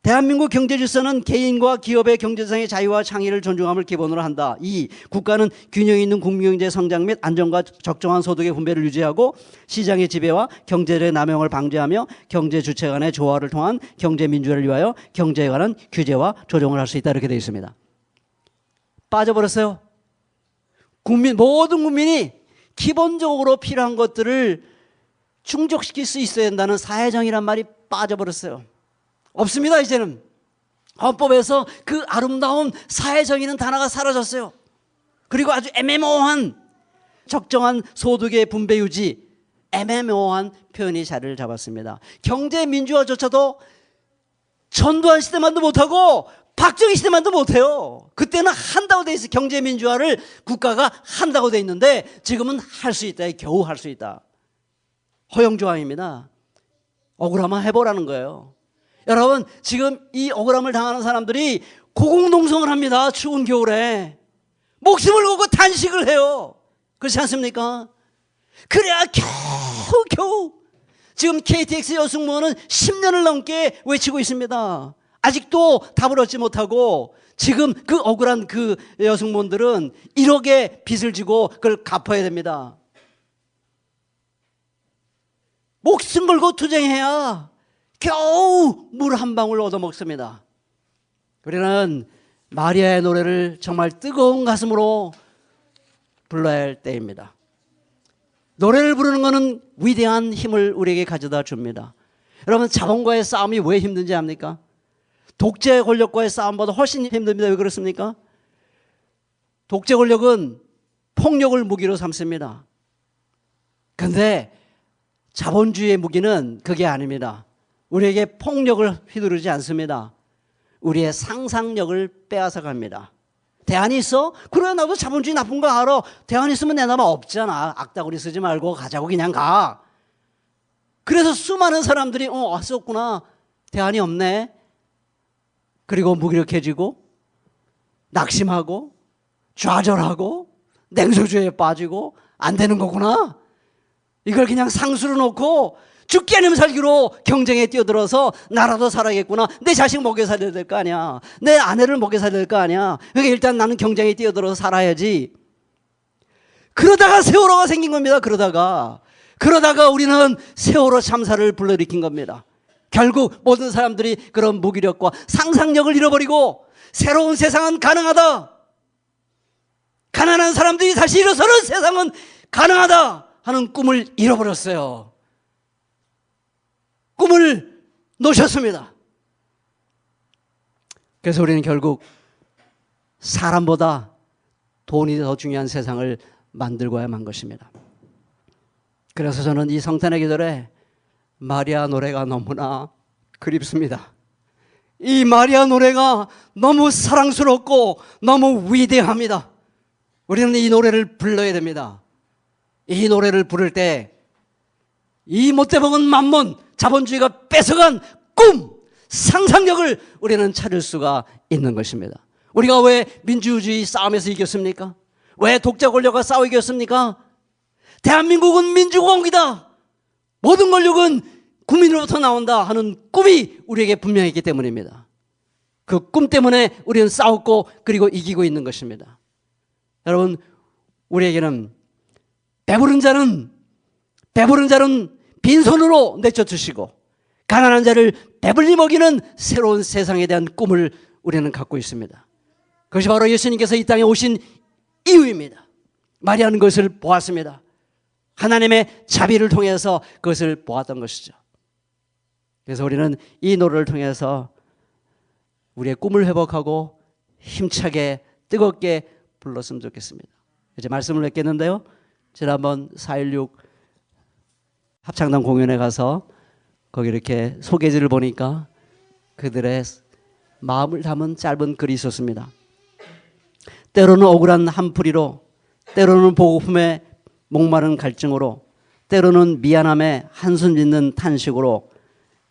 Speaker 9: 대한민국 경제질서는 개인과 기업의 경제상의 자유와 창의를 존중함을 기본으로 한다. 2. 국가는 균형 있는 국민경제 성장 및 안정과 적정한 소득의 분배를 유지하고 시장의 지배와 경제의 남용을 방지하며 경제 주체 간의 조화를 통한 경제 민주화를 위하여 경제에 관한 규제와 조정을 할 수 있다. 이렇게 되어 있습니다. 빠져버렸어요. 모든 국민이 기본적으로 필요한 것들을 충족시킬 수 있어야 된다는 사회정의란 말이 빠져버렸어요. 없습니다. 이제는 헌법에서 그 아름다운 사회정의는 단어가 사라졌어요. 그리고 아주 애매모호한 적정한 소득의 분배 유지, 애매모호한 표현이 자리를 잡았습니다. 경제 민주화조차도 전두환 시대만도 못하고 박정희 시대만도 못해요. 그때는 한다고 돼 있어요. 경제 민주화를 국가가 한다고 돼 있는데 지금은 할 수 있다. 겨우 할 수 있다. 허용조항입니다. 억울하면 해보라는 거예요. 여러분, 지금 이 억울함을 당하는 사람들이 고공농성을 합니다. 추운 겨울에 목숨을 걸고 단식을 해요. 그렇지 않습니까? 그래야 겨우 지금 KTX 여승무원은 10년을 넘게 외치고 있습니다. 아직도 답을 얻지 못하고 지금 그 억울한 그 여승무원들은 1억의 빚을 지고 그걸 갚아야 됩니다. 목숨 걸고 투쟁해야 겨우 물 한 방울 얻어먹습니다. 우리는 마리아의 노래를 정말 뜨거운 가슴으로 불러야 할 때입니다. 노래를 부르는 것은 위대한 힘을 우리에게 가져다 줍니다. 여러분, 자본과의 싸움이 왜 힘든지 압니까? 독재 권력과의 싸움보다 훨씬 힘듭니다. 왜 그렇습니까? 독재 권력은 폭력을 무기로 삼습니다. 그런데 자본주의의 무기는 그게 아닙니다. 우리에게 폭력을 휘두르지 않습니다. 우리의 상상력을 빼앗아 갑니다. 대안이 있어? 그래, 나도 자본주의 나쁜 거 알아. 대안 있으면 내 나라 없잖아. 악다구리 쓰지 말고 가자고 그냥 가. 그래서 수많은 사람들이 왔었구나. 대안이 없네. 그리고 무기력해지고 낙심하고 좌절하고 냉소주의에 빠지고 안 되는 거구나. 이걸 그냥 상수로 놓고 죽기 아니면 살기로 경쟁에 뛰어들어서 나라도 살아야겠구나. 내 자식 먹여 살려야 될 거 아니야. 내 아내를 먹여 살려야 될 거 아니야. 그러니까 일단 나는 경쟁에 뛰어들어서 살아야지. 그러다가 세월호가 생긴 겁니다. 그러다가 우리는 세월호 참사를 불러일으킨 겁니다. 결국 모든 사람들이 그런 무기력과 상상력을 잃어버리고 새로운 세상은 가능하다. 가난한 사람들이 다시 일어서는 세상은 가능하다 하는 꿈을 잃어버렸어요. 꿈을 놓으셨습니다. 그래서 우리는 결국 사람보다 돈이 더 중요한 세상을 만들고야만 것입니다. 그래서 저는 이 성탄의 계절에 마리아 노래가 너무나 그립습니다. 이 마리아 노래가 너무 사랑스럽고 너무 위대합니다. 우리는 이 노래를 불러야 됩니다. 이 노래를 부를 때 이 못돼 먹은 만몬 자본주의가 뺏어간 꿈, 상상력을 우리는 찾을 수가 있는 것입니다. 우리가 왜 민주주의 싸움에서 이겼습니까? 왜 독재 권력과 싸워 이겼습니까? 대한민국은 민주공화국이다. 모든 권력은 국민으로부터 나온다 하는 꿈이 우리에게 분명히 있기 때문입니다. 그 꿈 때문에 우리는 싸웠고 그리고 이기고 있는 것입니다. 여러분, 우리에게는 배부른 자는 빈손으로 내쫓으시고 가난한 자를 배불리 먹이는 새로운 세상에 대한 꿈을 우리는 갖고 있습니다. 그것이 바로 예수님께서 이 땅에 오신 이유입니다. 마리아는 그것을 보았습니다. 하나님의 자비를 통해서 그것을 보았던 것이죠. 그래서 우리는 이 노래를 통해서 우리의 꿈을 회복하고 힘차게 뜨겁게 불렀으면 좋겠습니다. 이제 말씀을 맺겠는데요. 지난번 4.16 합창단 공연에 가서 거기 이렇게 소개지를 보니까 그들의 마음을 담은 짧은 글이 있었습니다. 때로는 억울한 한풀이로, 때로는 보고품에 목마른 갈증으로, 때로는 미안함에 한숨 짓는 탄식으로,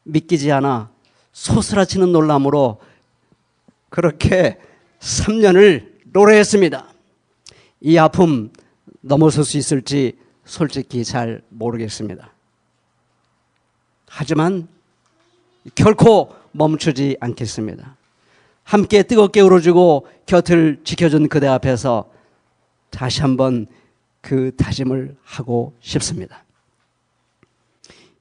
Speaker 9: 믿기지 않아 소스라치는 놀람으로 그렇게 3년을 노래했습니다. 이 아픔 넘어설 수 있을지 솔직히 잘 모르겠습니다. 하지만 결코 멈추지 않겠습니다. 함께 뜨겁게 울어주고 곁을 지켜준 그대 앞에서 다시 한번 그 다짐을 하고 싶습니다.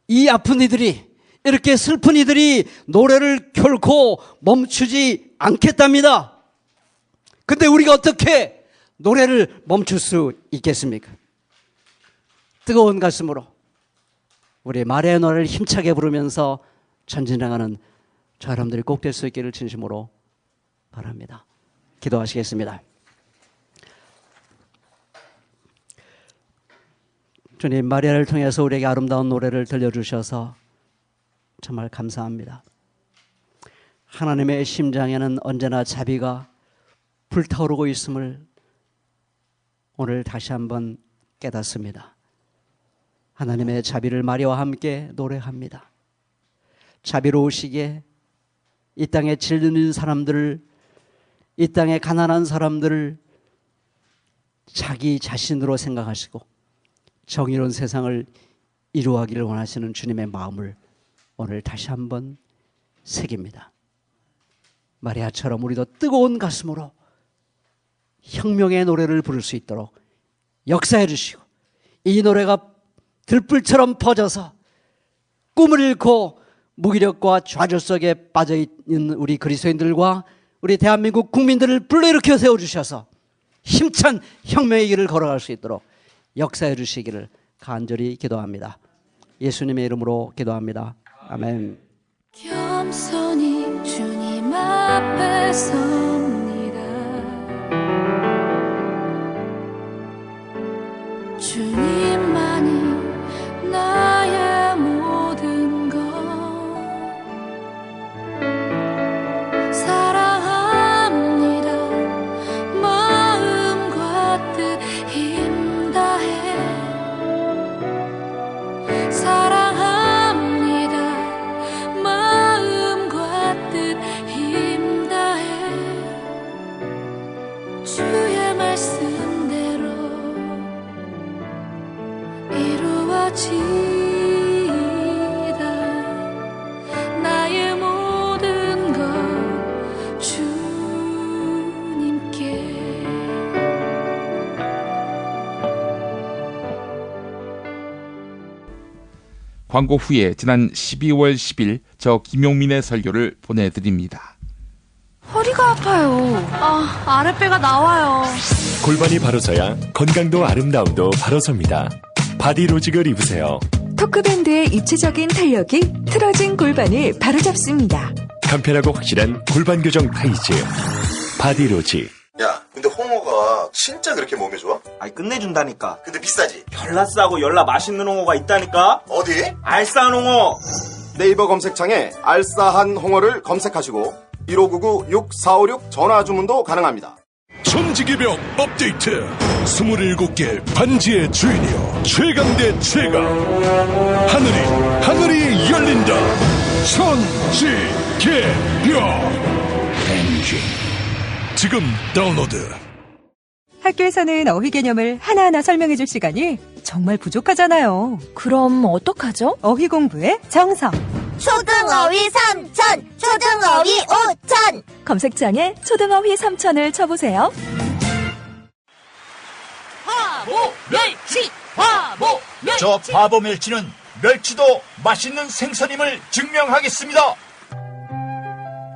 Speaker 9: 이 아픈 이들이, 이렇게 슬픈 이들이 노래를 결코 멈추지 않겠답니다. 근데 우리가 어떻게 노래를 멈출 수 있겠습니까? 뜨거운 가슴으로 우리 마리아의 노래를 힘차게 부르면서 전진해가는 저 여러분들이 꼭 될 수 있기를 진심으로 바랍니다. 기도하시겠습니다. 주님, 마리아를 통해서 우리에게 아름다운 노래를 들려주셔서 정말 감사합니다. 하나님의 심장에는 언제나 자비가 불타오르고 있음을 오늘 다시 한번 깨닫습니다. 하나님의 자비를 마리아와 함께 노래합니다. 자비로우시게 이 땅에 질리는 사람들을, 이 땅에 가난한 사람들을 자기 자신으로 생각하시고 정의로운 세상을 이루어가기를 원하시는 주님의 마음을 오늘 다시 한번 새깁니다. 마리아처럼 우리도 뜨거운 가슴으로 혁명의 노래를 부를 수 있도록 역사해 주시고, 이 노래가 들불처럼 퍼져서 꿈을 잃고 무기력과 좌절 속에 빠져있는 우리 그리스도인들과 우리 대한민국 국민들을 불러일으켜 세워주셔서 힘찬 혁명의 길을 걸어갈 수 있도록 역사해 주시기를 간절히 기도합니다. 예수님의 이름으로 기도합니다. 아멘.
Speaker 10: 겸손히 주님 앞에 섭니다. 주님만이 나의 모든 것, 사랑합니다. 마음과 뜻 힘 다해 사랑합니다. 마음과 뜻 힘 다해 주의 말씀대로 이루어지다. 나의 모든 것 주님께.
Speaker 2: 광고 후에 지난 12월 10일 저 김용민의 설교를 보내드립니다.
Speaker 10: 허리가 아파요. 아랫배가 나와요.
Speaker 6: 골반이 바로서야 건강도 아름다움도 바로섭니다. 바디로직을 입으세요.
Speaker 1: 토크밴드의 입체적인 탄력이 틀어진 골반을 바로잡습니다.
Speaker 6: 간편하고 확실한 골반 교정 타이즈 바디로직.
Speaker 11: 야, 근데 홍어가 진짜 그렇게 몸에 좋아?
Speaker 12: 아니 끝내준다니까.
Speaker 11: 근데 비싸지?
Speaker 12: 별나 싸고 열나 맛있는 홍어가 있다니까.
Speaker 11: 어디?
Speaker 12: 알싸한 홍어.
Speaker 11: 네이버 검색창에 알싸한 홍어를 검색하시고 1599-6456 전화 주문도 가능합니다.
Speaker 13: 천지개벽 업데이트. 27개 반지의 주인이여 최강 대 최강. 하늘이 열린다. 천지개벽 엔진 지금 다운로드.
Speaker 1: 학교에서는 어휘 개념을 하나하나 설명해줄 시간이 정말 부족하잖아요. 그럼 어떡하죠? 어휘 공부의 정석.
Speaker 14: 초등어휘 3천, 초등어휘 5천.
Speaker 1: 검색창에 초등어휘 3천을 쳐보세요.
Speaker 15: 바보 멸치, 바보 멸치. 저 바보 멸치는 멸치도 맛있는 생선임을 증명하겠습니다.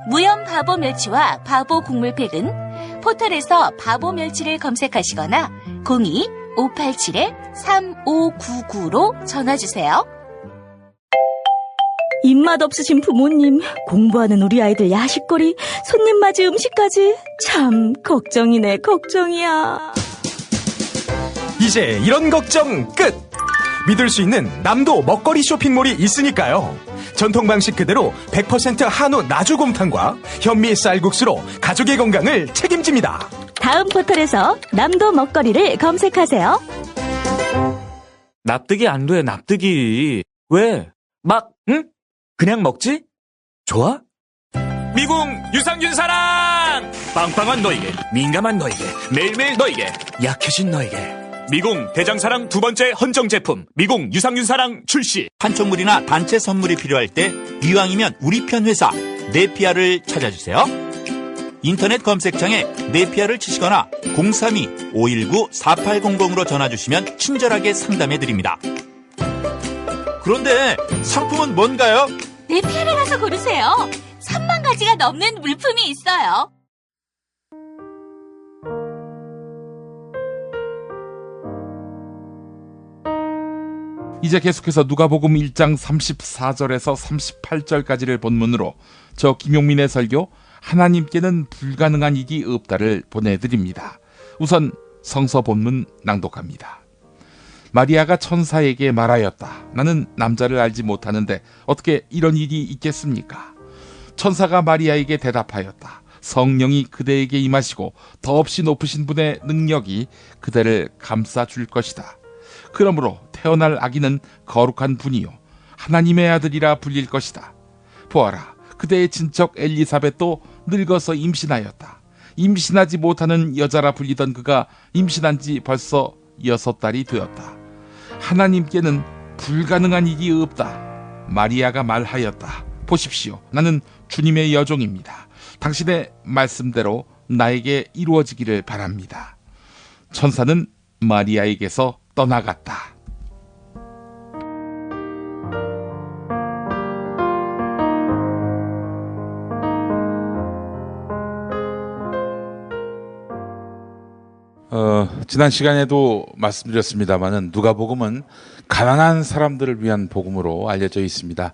Speaker 5: 무염 바보 멸치와 바보 국물팩은 포털에서 바보 멸치를 검색하시거나 02-587-3599로 전화주세요.
Speaker 16: 입맛 없으신 부모님, 공부하는 우리 아이들 야식거리, 손님 맞이 음식까지 참 걱정이네, 걱정이야.
Speaker 6: 이제 이런 걱정 끝! 믿을 수 있는 남도 먹거리 쇼핑몰이 있으니까요. 전통 방식 그대로 100% 한우 나주곰탕과 현미 쌀국수로 가족의 건강을 책임집니다.
Speaker 16: 다음 포털에서 남도 먹거리를 검색하세요.
Speaker 17: 납득이 안 돼, 납득이. 왜? 응? 그냥 먹지? 좋아? 미궁 유산균 사랑! 빵빵한 너에게, 민감한 너에게, 매일매일 너에게, 약해진 너에게. 미궁 대장사랑 두 번째 헌정 제품 미궁 유상윤사랑 출시.
Speaker 15: 판촉물이나 단체 선물이 필요할 때 이왕이면 우리 편 회사 네피아를 찾아주세요. 인터넷 검색창에 네피아를 치시거나 032-519-4800으로 전화주시면 친절하게 상담해드립니다. 그런데 상품은 뭔가요?
Speaker 5: 네피아를 가서 고르세요. 3만 가지가 넘는 물품이 있어요.
Speaker 2: 이제 계속해서 누가복음 1장 34절에서 38절까지를 본문으로 저 김용민의 설교 하나님께는 불가능한 일이 없다를 보내드립니다. 우선 성서 본문 낭독합니다. 마리아가 천사에게 말하였다. 나는 남자를 알지 못하는데 어떻게 이런 일이 있겠습니까? 천사가 마리아에게 대답하였다. 성령이 그대에게 임하시고 더없이 높으신 분의 능력이 그대를 감싸줄 것이다. 그러므로 태어날 아기는 거룩한 분이요 하나님의 아들이라 불릴 것이다. 보아라, 그대의 친척 엘리사벳도 늙어서 임신하였다. 임신하지 못하는 여자라 불리던 그가 임신한 지 벌써 6달이 되었다. 하나님께는 불가능한 일이 없다. 마리아가 말하였다. 보십시오, 나는 주님의 여종입니다. 당신의 말씀대로 나에게 이루어지기를 바랍니다. 천사는 마리아에게서 떠나갔다. 지난 시간에도 말씀드렸습니다마는 누가복음은 가난한 사람들을 위한 복음으로 알려져 있습니다.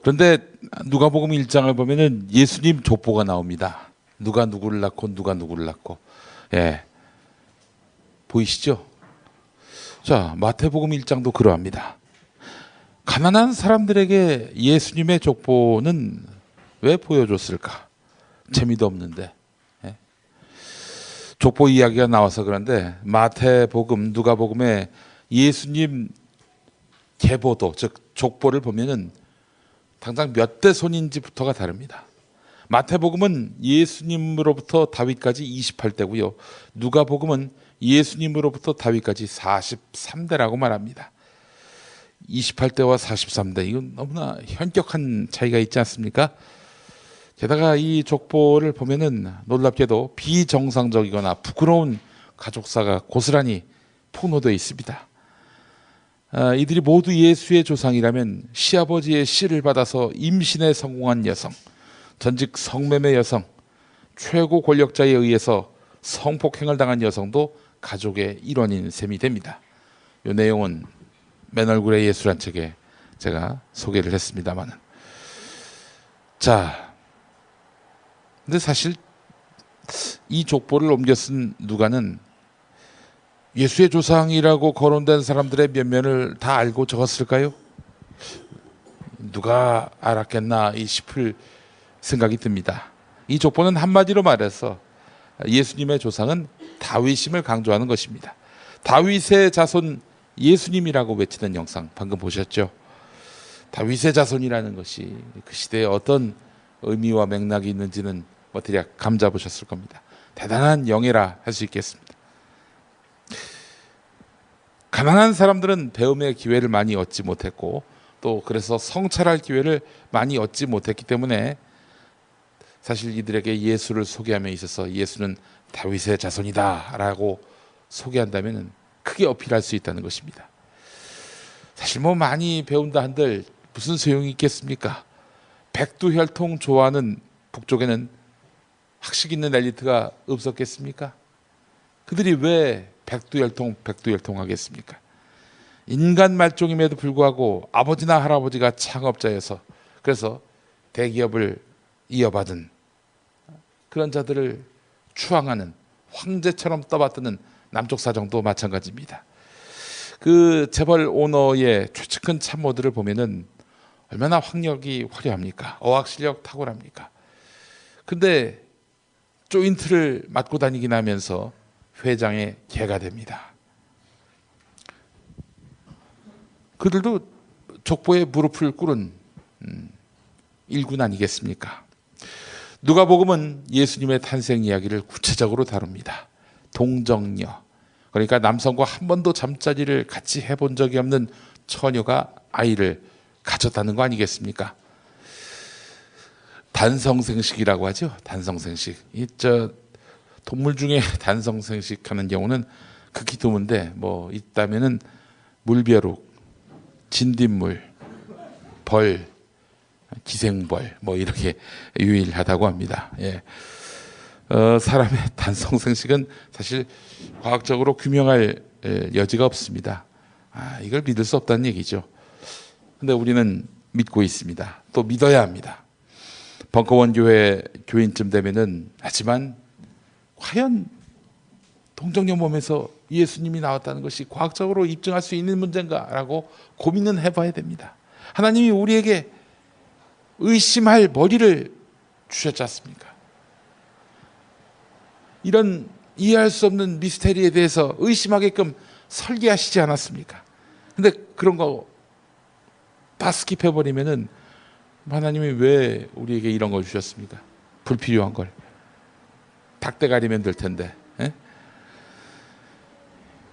Speaker 2: 그런데 누가복음 1장을 보면은 예수님 족보가 나옵니다. 누가 누구를 낳고 누가 누구를 낳고. 예. 보이시죠? 자, 마태복음 1장도 그러합니다. 가난한 사람들에게 예수님의 족보는 왜 보여줬을까? 재미도 없는데. 예? 족보 이야기가 나와서 그런데 마태복음, 누가복음에 예수님 계보도, 즉 족보를 보면은 당장 몇 대 손인지부터가 다릅니다. 마태복음은 예수님으로부터 다윗까지 28대고요. 누가복음은 예수님으로부터 다윗까지 43대라고 말합니다. 28대와 43대, 이건 너무나 현격한 차이가 있지 않습니까? 게다가 이 족보를 보면은 놀랍게도 비정상적이거나 부끄러운 가족사가 고스란히 폭로되어 있습니다. 이들이 모두 예수의 조상이라면 시아버지의 씨를 받아서 임신에 성공한 여성, 전직 성매매 여성, 최고 권력자에 의해서 성폭행을 당한 여성도 가족의 일원인 셈이 됩니다. 이 내용은 맨 얼굴의 예수란 책에 제가 소개를 했습니다만은. 자, 근데 사실 이 족보를 옮겨 쓴 누가는 예수의 조상이라고 거론된 사람들의 면면을 다 알고 적었을까요? 누가 알았겠나 싶을 생각이 듭니다. 이 족보는 한마디로 말해서 예수님의 조상은 다윗임을 강조하는 것입니다. 다윗의 자손 예수님이라고 외치는 영상 방금 보셨죠? 다윗의 자손이라는 것이 그 시대에 어떤 의미와 맥락이 있는지는 대략 감 잡으셨을 겁니다. 대단한 영예라 할 수 있겠습니다. 가난한 사람들은 배움의 기회를 많이 얻지 못했고 또 그래서 성찰할 기회를 많이 얻지 못했기 때문에 사실 이들에게 예수를 소개함에 있어서 예수는 다윗의 자손이다 라고 소개한다면 크게 어필할 수 있다는 것입니다. 사실 많이 배운다 한들 무슨 소용이 있겠습니까? 백두혈통 좋아하는 북쪽에는 학식 있는 엘리트가 없었겠습니까? 그들이 왜 백두혈통 하겠습니까? 인간 말종임에도 불구하고 아버지나 할아버지가 창업자여서 그래서 대기업을 이어받은 그런 자들을 추앙하는 황제처럼 떠받드는 남쪽 사정도 마찬가지입니다. 그 재벌 오너의 최측근 참모들을 보면은 얼마나 학력이 화려합니까? 어학 실력 탁월합니까? 근데 조인트를 맡고 다니긴 하면서 회장의 개가 됩니다. 그들도 족보에 무릎을 꿇은 일군 아니겠습니까? 누가복음은 예수님의 탄생 이야기를 구체적으로 다룹니다. 동정녀, 그러니까 남성과 한 번도 잠자리를 같이 해본 적이 없는 처녀가 아이를 가졌다는 거 아니겠습니까? 단성생식이라고 하죠. 단성생식. 동물 중에 단성생식하는 경우는 극히 드문데 뭐 있다면은 물벼룩, 진딧물, 벌, 기생벌 뭐 이렇게 유일하다고 합니다. 예. 사람의 단성생식은 사실 과학적으로 규명할 여지가 없습니다. 이걸 믿을 수 없다는 얘기죠. 근데 우리는 믿고 있습니다. 또 믿어야 합니다. 벙커원 교회 교인쯤 되면은 하지만 과연 동정녀 몸에서 예수님이 나왔다는 것이 과학적으로 입증할 수 있는 문제인가라고 고민은 해봐야 됩니다. 하나님이 우리에게 의심할 머리를 주셨지 않습니까? 이런 이해할 수 없는 미스테리에 대해서 의심하게끔 설계하시지 않았습니까? 근데 그런 거 다 스킵해버리면은 하나님이 왜 우리에게 이런 걸 주셨습니까? 불필요한 걸. 닭대 가리면 될 텐데. 에?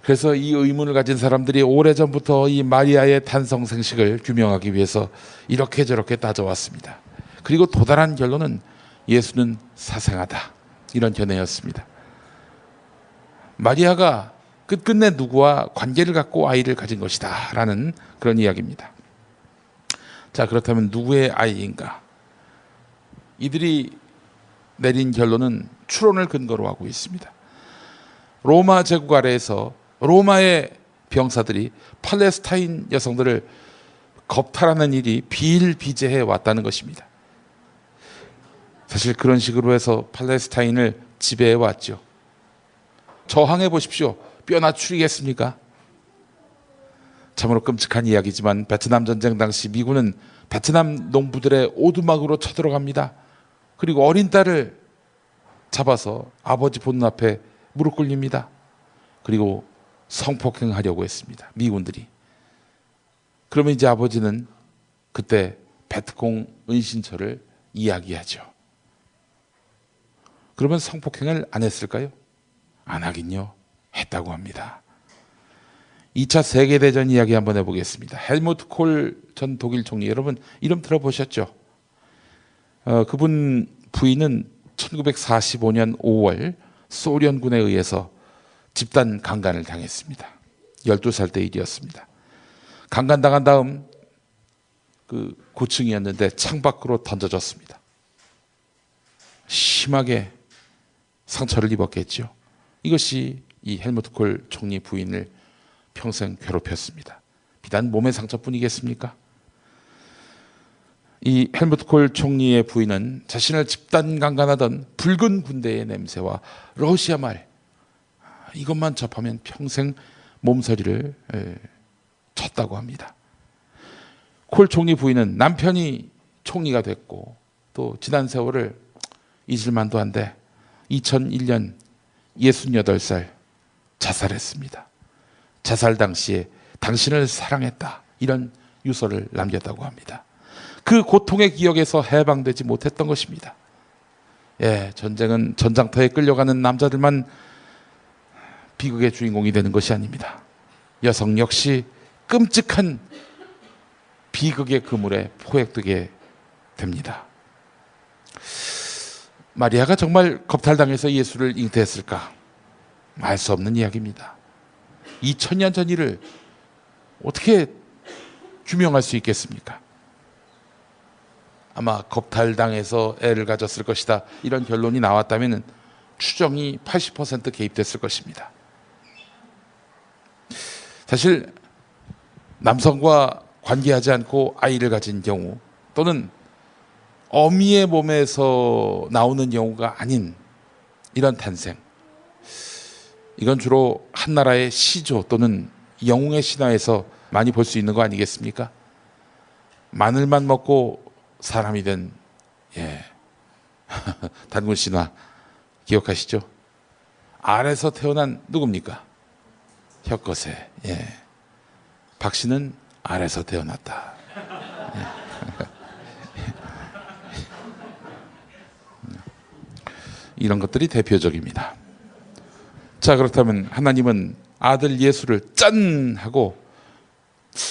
Speaker 2: 그래서 이 의문을 가진 사람들이 오래전부터 이 마리아의 단성생식을 규명하기 위해서 이렇게 저렇게 따져왔습니다. 그리고 도달한 결론은 예수는 사생하다. 이런 견해였습니다. 마리아가 끝끝내 누구와 관계를 갖고 아이를 가진 것이다 라는 그런 이야기입니다. 자, 그렇다면 누구의 아이인가? 이들이 내린 결론은 추론을 근거로 하고 있습니다. 로마 제국 아래에서 로마의 병사들이 팔레스타인 여성들을 겁탈하는 일이 비일비재해 왔다는 것입니다. 사실 그런 식으로 해서 팔레스타인을 지배해 왔죠. 저항해 보십시오. 뼈나 추리겠습니까? 참으로 끔찍한 이야기지만 베트남 전쟁 당시 미군은 베트남 농부들의 오두막으로 쳐들어갑니다. 그리고 어린 딸을 잡아서 아버지 보는 앞에 무릎 꿇립니다. 그리고 성폭행하려고 했습니다. 미군들이. 그러면 이제 아버지는 그때 베트콩 은신처를 이야기하죠. 그러면 성폭행을 안 했을까요? 안 하긴요. 했다고 합니다. 2차 세계대전 이야기 한번 해보겠습니다. 헬무트 콜 전 독일 총리, 여러분 이름 들어보셨죠? 그분 부인은 1945년 5월 소련군에 의해서 집단 강간을 당했습니다. 12살 때 일이었습니다. 강간당한 다음 그 고층이었는데 창밖으로 던져졌습니다. 심하게 상처를 입었겠죠. 이것이 이 헬무트 콜 총리 부인을 평생 괴롭혔습니다. 비단 몸의 상처뿐이겠습니까? 이 헬무트 콜 총리의 부인은 자신을 집단 강간하던 붉은 군대의 냄새와 러시아 말, 이것만 접하면 평생 몸서리를 쳤다고 합니다. 콜 총리 부인은 남편이 총리가 됐고 또 지난 세월을 잊을 만도 한데 2001년 68살 자살했습니다. 자살 당시에 당신을 사랑했다, 이런 유서를 남겼다고 합니다. 그 고통의 기억에서 해방되지 못했던 것입니다. 예, 전쟁은 전장터에 끌려가는 남자들만 비극의 주인공이 되는 것이 아닙니다. 여성 역시 끔찍한 비극의 그물에 포획되게 됩니다. 마리아가 정말 겁탈당해서 예수를 잉태했을까? 알 수 없는 이야기입니다. 2000년 전 일을 어떻게 규명할 수 있겠습니까? 아마 겁탈당해서 애를 가졌을 것이다, 이런 결론이 나왔다면 추정이 80% 개입됐을 것입니다. 사실 남성과 관계하지 않고 아이를 가진 경우, 또는 어미의 몸에서 나오는 경우가 아닌 이런 탄생, 이건 주로 한 나라의 시조 또는 영웅의 신화에서 많이 볼 수 있는 거 아니겠습니까? 마늘만 먹고 사람이 된, 단군 신화 기억하시죠? 알에서 태어난 누굽니까? 혁거세. 박씨는 알에서 태어났다. 이런 것들이 대표적입니다. 자, 그렇다면 하나님은 아들 예수를 짠 하고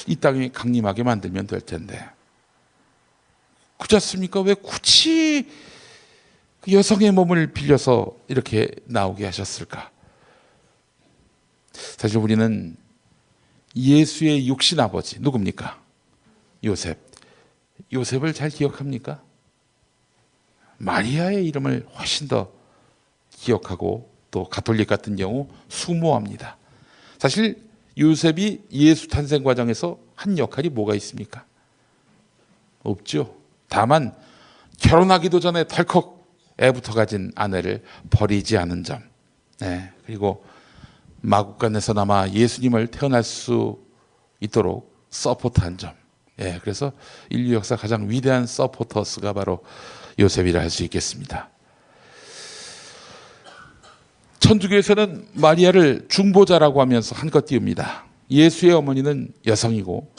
Speaker 2: 이 땅에 강림하게 만들면 될 텐데 그렇지 않습니까? 왜 굳이 여성의 몸을 빌려서 이렇게 나오게 하셨을까? 사실 우리는 예수의 육신 아버지 누굽니까? 요셉. 요셉을 잘 기억합니까? 마리아의 이름을 훨씬 더 기억하고 또 가톨릭 같은 경우 수모합니다. 사실 요셉이 예수 탄생 과정에서 한 역할이 뭐가 있습니까? 없죠. 다만 결혼하기도 전에 덜컥 애부터 가진 아내를 버리지 않은 점. 네. 그리고 마국간에서나마 예수님을 태어날 수 있도록 서포트한 점. 예, 그래서 인류 역사 가장 위대한 서포터스가 바로 요셉이라 할 수 있겠습니다. 천주교에서는 마리아를 중보자라고 하면서 한껏 띄웁니다. 예수의 어머니는 여성이고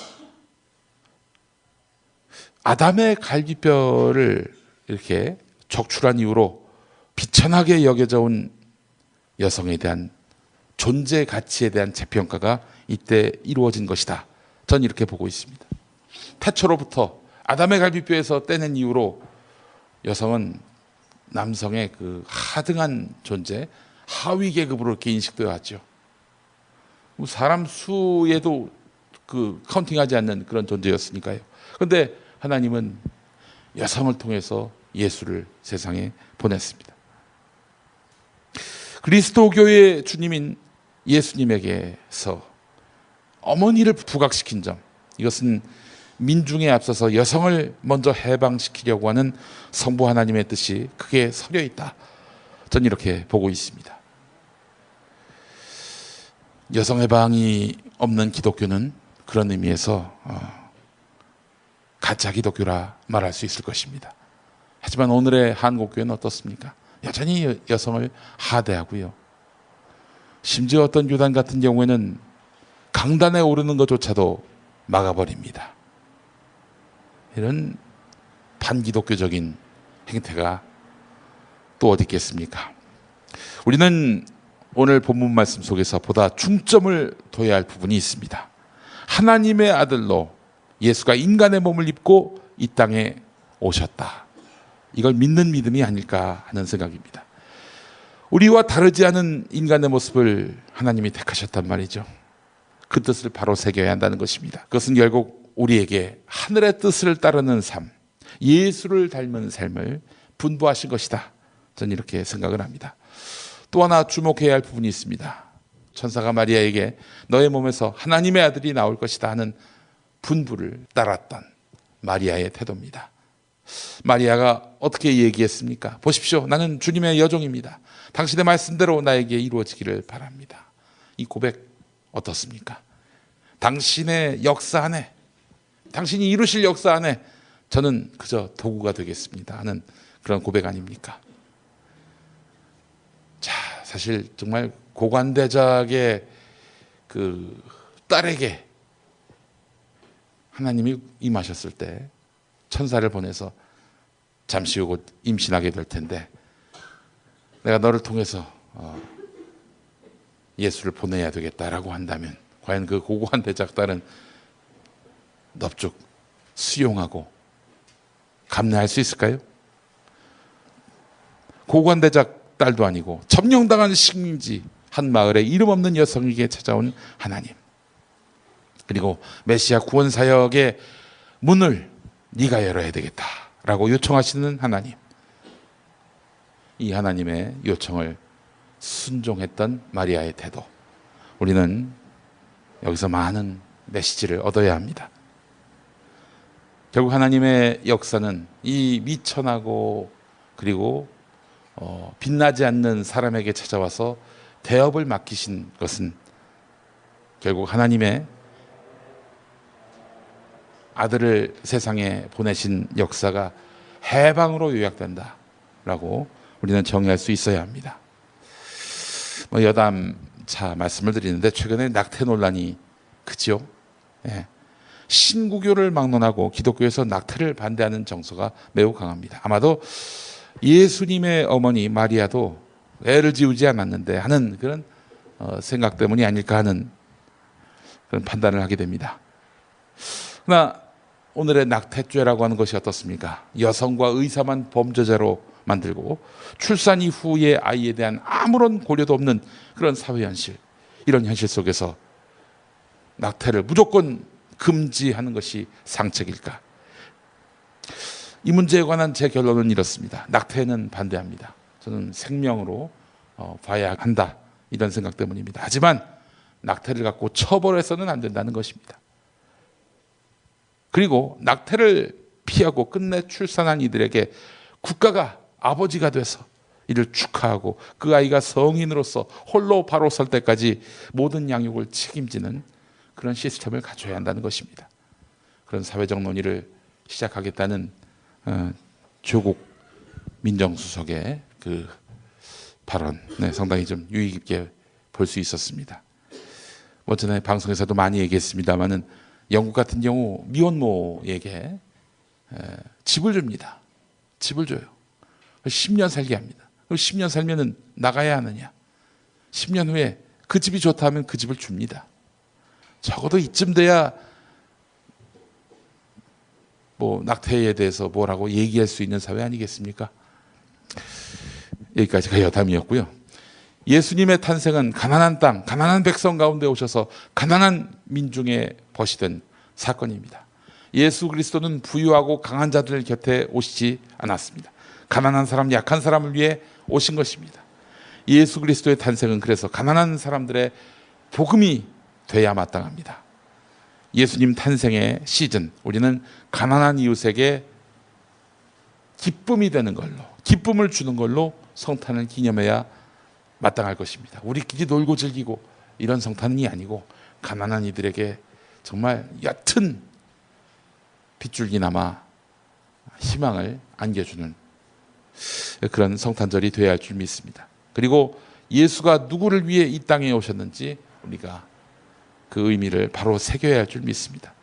Speaker 2: 아담의 갈비뼈를 이렇게 적출한 이후로 비천하게 여겨져 온 여성에 대한 존재 가치에 대한 재평가가 이때 이루어진 것이다. 전 이렇게 보고 있습니다. 태초로부터 아담의 갈비뼈에서 떼낸 이후로 여성은 남성의 그 하등한 존재, 하위 계급으로 이렇게 인식되어 왔죠. 사람 수에도 그 카운팅하지 않는 그런 존재였으니까요. 그런데 하나님은 여성을 통해서 예수를 세상에 보냈습니다. 그리스도교의 주님인 예수님에게서 어머니를 부각시킨 점, 이것은 민중에 앞서서 여성을 먼저 해방시키려고 하는 성부 하나님의 뜻이 크게 서려 있다. 전 이렇게 보고 있습니다. 여성 해방이 없는 기독교는 그런 의미에서 가짜 기독교라 말할 수 있을 것입니다. 하지만 오늘의 한국교회는 어떻습니까? 여전히 여성을 하대하고요. 심지어 어떤 교단 같은 경우에는 강단에 오르는 것조차도 막아버립니다. 이런 반기독교적인 행태가 또 어디 있겠습니까? 우리는 오늘 본문 말씀 속에서 보다 중점을 둬야 할 부분이 있습니다. 하나님의 아들로 예수가 인간의 몸을 입고 이 땅에 오셨다. 이걸 믿는 믿음이 아닐까 하는 생각입니다. 우리와 다르지 않은 인간의 모습을 하나님이 택하셨단 말이죠. 그 뜻을 바로 새겨야 한다는 것입니다. 그것은 결국 우리에게 하늘의 뜻을 따르는 삶, 예수를 닮은 삶을 분부하신 것이다. 저는 이렇게 생각을 합니다. 또 하나 주목해야 할 부분이 있습니다. 천사가 마리아에게 너의 몸에서 하나님의 아들이 나올 것이다 하는 분부를 따랐던 마리아의 태도입니다. 마리아가 어떻게 얘기했습니까? 보십시오. 나는 주님의 여종입니다. 당신의 말씀대로 나에게 이루어지기를 바랍니다. 이 고백 어떻습니까? 당신의 역사 안에, 당신이 이루실 역사 안에 저는 그저 도구가 되겠습니다 하는 그런 고백 아닙니까? 자, 사실 정말 고관대작의 그 딸에게 하나님이 임하셨을 때 천사를 보내서 잠시 후 곧 임신하게 될 텐데 내가 너를 통해서 예수를 보내야 되겠다라고 한다면 과연 그 고관대작 딸은 넙죽 수용하고 감내할 수 있을까요? 고관대작 딸도 아니고 점령당한 식민지 한 마을에 이름 없는 여성에게 찾아온 하나님, 그리고 메시아 구원 사역의 문을 네가 열어야 되겠다라고 요청하시는 하나님, 이 하나님의 요청을 순종했던 마리아의 태도, 우리는 여기서 많은 메시지를 얻어야 합니다. 결국 하나님의 역사는 이 미천하고 그리고 빛나지 않는 사람에게 찾아와서 대업을 맡기신 것은 결국 하나님의 아들을 세상에 보내신 역사가 해방으로 요약된다라고 우리는 정의할 수 있어야 합니다. 여담차 말씀을 드리는데 최근에 낙태 논란이 크죠. 예. 신구교를 막론하고 기독교에서 낙태를 반대하는 정서가 매우 강합니다. 아마도 예수님의 어머니 마리아도 애를 지우지 않았는데 하는 그런 생각 때문이 아닐까 하는 그런 판단을 하게 됩니다. 그러나 오늘의 낙태죄라고 하는 것이 어떻습니까? 여성과 의사만 범죄자로 만들고 출산 이후의 아이에 대한 아무런 고려도 없는 그런 사회 현실, 이런 현실 속에서 낙태를 무조건 금지하는 것이 상책일까? 이 문제에 관한 제 결론은 이렇습니다. 낙태는 반대합니다. 저는 생명으로 봐야 한다, 이런 생각 때문입니다. 하지만 낙태를 갖고 처벌해서는 안 된다는 것입니다. 그리고 낙태를 피하고 끝내 출산한 이들에게 국가가 아버지가 돼서 이를 축하하고 그 아이가 성인으로서 홀로 바로 설 때까지 모든 양육을 책임지는 그런 시스템을 갖춰야 한다는 것입니다. 그런 사회적 논의를 시작하겠다는 조국 민정수석의 그 발언, 상당히 좀 유의 깊게 볼 수 있었습니다. 전에 방송에서도 많이 얘기했습니다마는 영국 같은 경우 미혼모에게 집을 줍니다. 집을 줘요. 10년 살게 합니다. 그럼 10년 살면은 나가야 하느냐? 10년 후에 그 집이 좋다 하면 그 집을 줍니다. 적어도 이쯤 돼야 낙태에 대해서 뭐라고 얘기할 수 있는 사회 아니겠습니까? 여기까지가 여담이었고요. 예수님의 탄생은 가난한 땅, 가난한 백성 가운데 오셔서 가난한 민중의 벗이 된 사건입니다. 예수 그리스도는 부유하고 강한 자들 곁에 오시지 않았습니다. 가난한 사람, 약한 사람을 위해 오신 것입니다. 예수 그리스도의 탄생은 그래서 가난한 사람들의 복음이 돼야 마땅합니다. 예수님 탄생의 시즌, 우리는 가난한 이웃에게 기쁨이 되는 걸로, 기쁨을 주는 걸로 성탄을 기념해야 마땅할 것입니다. 우리끼리 놀고 즐기고 이런 성탄이 아니고 가난한 이들에게 정말 옅은 빗줄기나마 희망을 안겨주는 그런 성탄절이 되어야 할 줄 믿습니다. 그리고 예수가 누구를 위해 이 땅에 오셨는지 우리가 그 의미를 바로 새겨야 할 줄 믿습니다.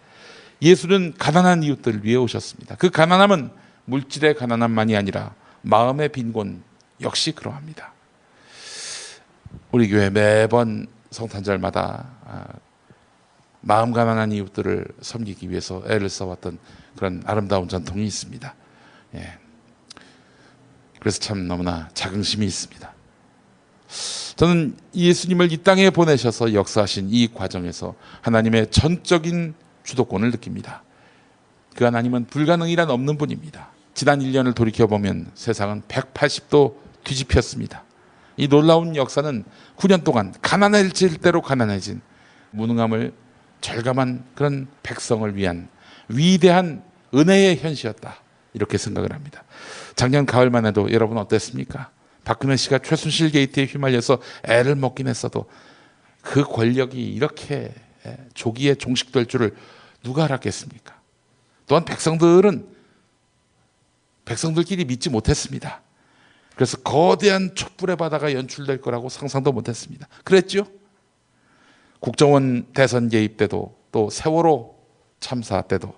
Speaker 2: 예수는 가난한 이웃들을 위해 오셨습니다. 그 가난함은 물질의 가난함만이 아니라 마음의 빈곤 역시 그러합니다. 우리 교회 매번 성탄절마다 마음 가난한 이웃들을 섬기기 위해서 애를 써왔던 그런 아름다운 전통이 있습니다. 그래서 참 너무나 자긍심이 있습니다. 저는 예수님을 이 땅에 보내셔서 역사하신 이 과정에서 하나님의 전적인 주도권을 느낍니다. 그 하나님은 불가능이란 없는 분입니다. 지난 1년을 돌이켜보면 세상은 180도 뒤집혔습니다. 이 놀라운 역사는 9년 동안 가난해질 대로 가난해진 무능함을 절감한 그런 백성을 위한 위대한 은혜의 현시였다, 이렇게 생각을 합니다. 작년 가을만 해도 여러분 어땠습니까? 박근혜 씨가 최순실 게이트에 휘말려서 애를 먹긴 했어도 그 권력이 이렇게 조기에 종식될 줄을 누가 알았겠습니까? 또한 백성들끼리 믿지 못했습니다. 그래서 거대한 촛불의 바다가 연출될 거라고 상상도 못했습니다. 그랬죠? 국정원 대선 개입 때도 또 세월호 참사 때도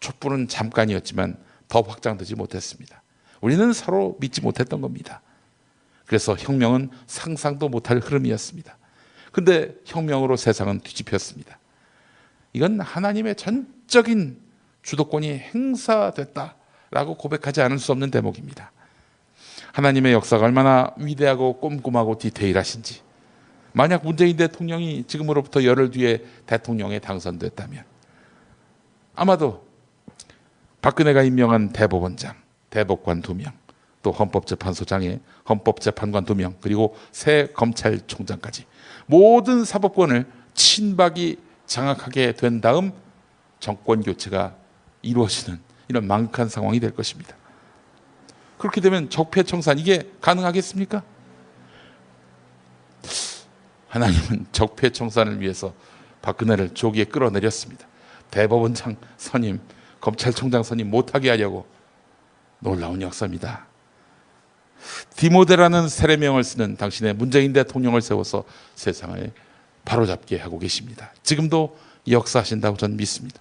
Speaker 2: 촛불은 잠깐이었지만 더 확장되지 못했습니다. 우리는 서로 믿지 못했던 겁니다. 그래서 혁명은 상상도 못할 흐름이었습니다. 그런데 혁명으로 세상은 뒤집혔습니다. 이건 하나님의 전적인 주도권이 행사됐다라고 고백하지 않을 수 없는 대목입니다. 하나님의 역사가 얼마나 위대하고 꼼꼼하고 디테일하신지, 만약 문재인 대통령이 지금으로부터 열흘 뒤에 대통령에 당선됐다면 아마도 박근혜가 임명한 대법원장, 대법관 2명, 또 헌법재판소장에 헌법재판관 2명, 그리고 새 검찰총장까지 모든 사법권을 친박이 장악하게 된 다음 정권 교체가 이루어지는 이런 망극한 상황이 될 것입니다. 그렇게 되면 적폐청산, 이게 가능하겠습니까? 하나님은 적폐청산을 위해서 박근혜를 조기에 끌어내렸습니다. 대법원장 선임, 검찰총장 선임 못하게 하려고. 놀라운 역사입니다. 디모데라는 세례명을 쓰는 당신의 문재인 대통령을 세워서 세상을 바로잡게 하고 계십니다. 지금도 역사하신다고 저는 믿습니다.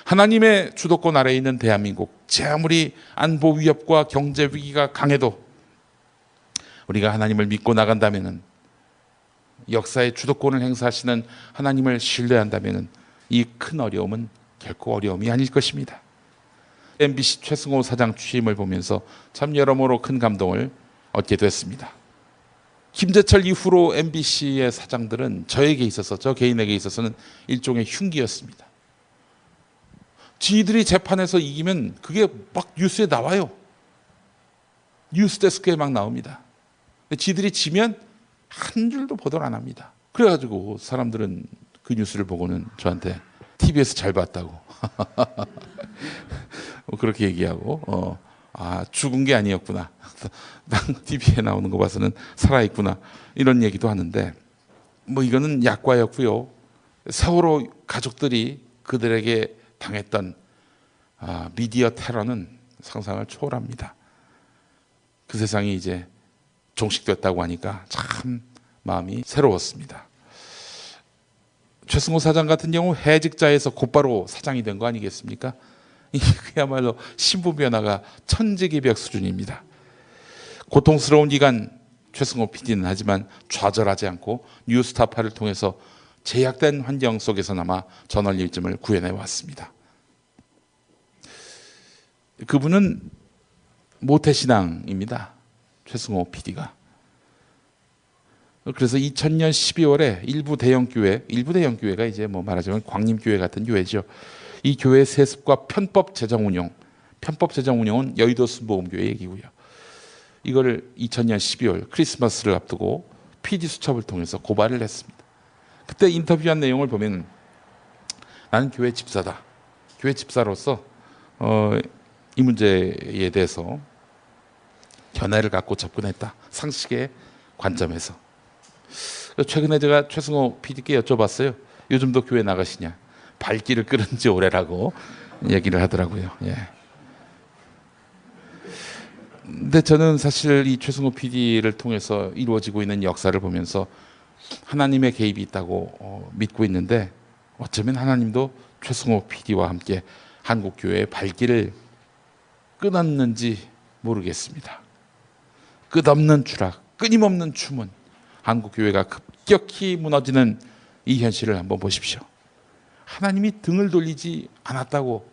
Speaker 2: 하나님의 주도권 아래에 있는 대한민국, 제 아무리 안보 위협과 경제 위기가 강해도 우리가 하나님을 믿고 나간다면 역사의 주도권을 행사하시는 하나님을 신뢰한다면 이 큰 어려움은 결코 어려움이 아닐 것입니다. MBC 최승호 사장 취임을 보면서 참 여러모로 큰 감동을 얻게 됐습니다. 김재철 이후로 MBC의 사장들은 저에게 있어서, 저 개인에게 있어서는 일종의 흉기였습니다. 지들이 재판에서 이기면 그게 막 뉴스에 나와요. 뉴스데스크에 막 나옵니다. 근데 지들이 지면 한 줄도 보도를 안 합니다. 그래가지고 사람들은 그 뉴스를 보고는 저한테 TV에서 잘 봤다고 그렇게 얘기하고 죽은 게 아니었구나. TV에 나오는 거 봐서는 살아있구나. 이런 얘기도 하는데 뭐 이거는 약과였고요. 세월호 가족들이 그들에게 당했던 미디어 테러는 상상을 초월합니다. 그 세상이 이제 종식됐다고 하니까 참 마음이 새로웠습니다. 최승호 사장 같은 경우 해직자에서 곧바로 사장이 된 거 아니겠습니까? 그야말로 신분 변화가 천지개벽 수준입니다. 고통스러운 기간 최승호 PD는 하지만 좌절하지 않고 뉴스타파를 통해서 제약된 환경 속에서나마 저널리즘을 구현해 왔습니다. 그분은 모태신앙입니다. 최승호 PD가. 그래서 2000년 12월에 일부 대형교회가 이제 뭐 말하자면 광림교회 같은 교회죠. 이 교회의 세습과 편법 재정 운영은 여의도 순복음교회 얘기고요. 이거를 2000년 12월 크리스마스를 앞두고 PD 수첩을 통해서 고발을 했습니다. 그때 인터뷰한 내용을 보면 나는 교회 집사다. 교회 집사로서 이 문제에 대해서 견해를 갖고 접근했다. 상식의 관점에서. 최근에 제가 최승호 PD께 여쭤봤어요. 요즘도 교회 나가시냐? 발길을 끓은 지 오래라고 얘기를 하더라고요. 예. 근데 저는 사실 이 최승호 PD를 통해서 이루어지고 있는 역사를 보면서 하나님의 개입이 있다고 믿고 있는데 어쩌면 하나님도 최승호 PD와 함께 한국 교회의 발길을 끊었는지 모르겠습니다. 끝없는 추락, 끊임없는 추문, 한국 교회가 급격히 무너지는 이 현실을 한번 보십시오. 하나님이 등을 돌리지 않았다고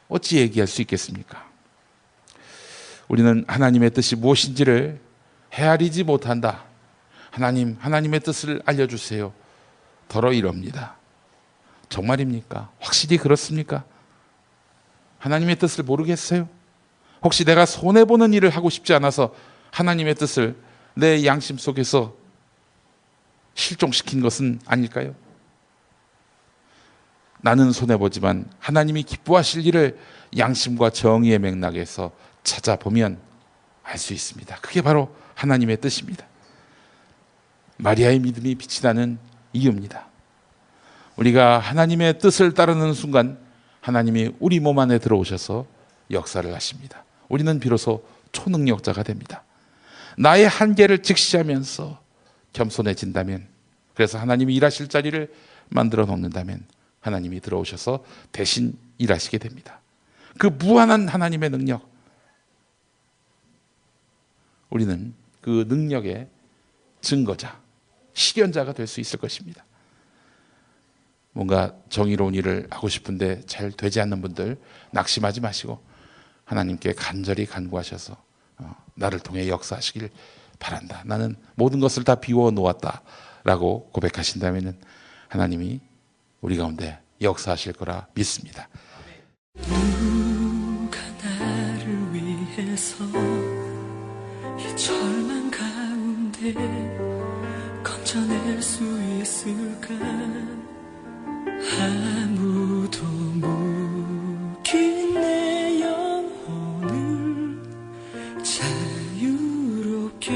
Speaker 2: 어찌 얘기할 수 있겠습니까? 우리는 하나님의 뜻이 무엇인지를 헤아리지 못한다. 하나님의 뜻을 알려주세요. 더러 이럽니다. 정말입니까? 확실히 그렇습니까? 하나님의 뜻을 모르겠어요? 혹시 내가 손해보는 일을 하고 싶지 않아서 하나님의 뜻을 내 양심 속에서 실종시킨 것은 아닐까요? 나는 손해보지만 하나님이 기뻐하실 일을 양심과 정의의 맥락에서 찾아보면 알 수 있습니다. 그게 바로 하나님의 뜻입니다. 마리아의 믿음이 빛이 나는 이유입니다. 우리가 하나님의 뜻을 따르는 순간 하나님이 우리 몸 안에 들어오셔서 역사를 하십니다. 우리는 비로소 초능력자가 됩니다. 나의 한계를 직시하면서 겸손해진다면, 그래서 하나님이 일하실 자리를 만들어 놓는다면 하나님이 들어오셔서 대신 일하시게 됩니다. 그 무한한 하나님의 능력, 우리는 그 능력의 증거자, 실현자가 될 수 있을 것입니다. 뭔가 정의로운 일을 하고 싶은데 잘 되지 않는 분들 낙심하지 마시고 하나님께 간절히 간구하셔서 나를 통해 역사하시길 바란다. 나는 모든 것을 다 비워 놓았다 라고 고백하신다면 하나님이 우리 가운데 역사하실 거라 믿습니다.
Speaker 18: 누가 나를 위해서 이 절망 가운데 건져낼 수 있을까? 아무도 묻긴 내 영혼을 자유롭게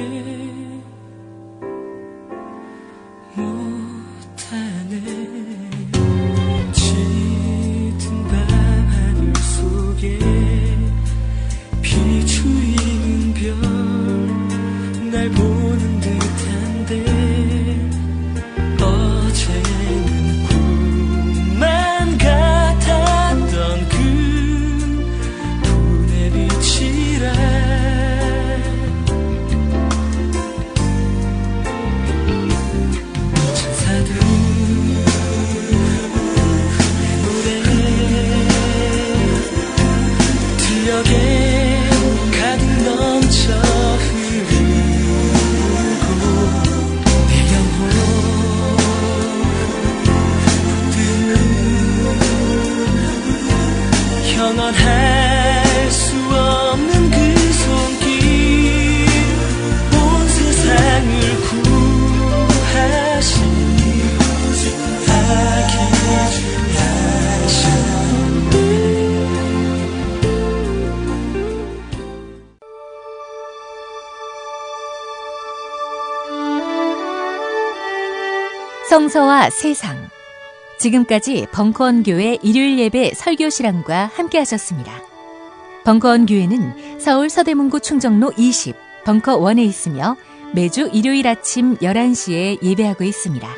Speaker 18: 못하네. 짙은 밤하늘 속에 비추이는 별 날 보는 듯한데 어제는 꿈만 같았던 그 분의 빛이라 할 수 없는 그 손길 온 세상을 구하신
Speaker 1: 성서와 세상. 지금까지 벙커원교회 일요일 예배 설교 실황과 함께 하셨습니다. 벙커원교회는 서울 서대문구 충정로 20 벙커원에 있으며 매주 일요일 아침 11시에 예배하고 있습니다.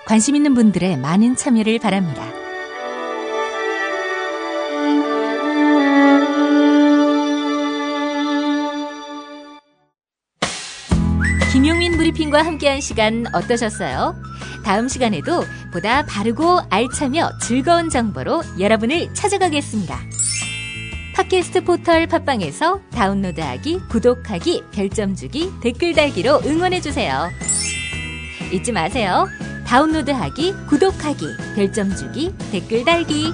Speaker 1: 관심 있는 분들의 많은 참여를 바랍니다. 김용민 브리핑과 함께한 시간 어떠셨어요? 다음 시간에도 보다 바르고 알차며 즐거운 정보로 여러분을 찾아가겠습니다. 팟캐스트 포털 팟빵에서 다운로드하기, 구독하기, 별점 주기, 댓글 달기로 응원해주세요. 잊지 마세요. 다운로드하기, 구독하기, 별점 주기, 댓글 달기.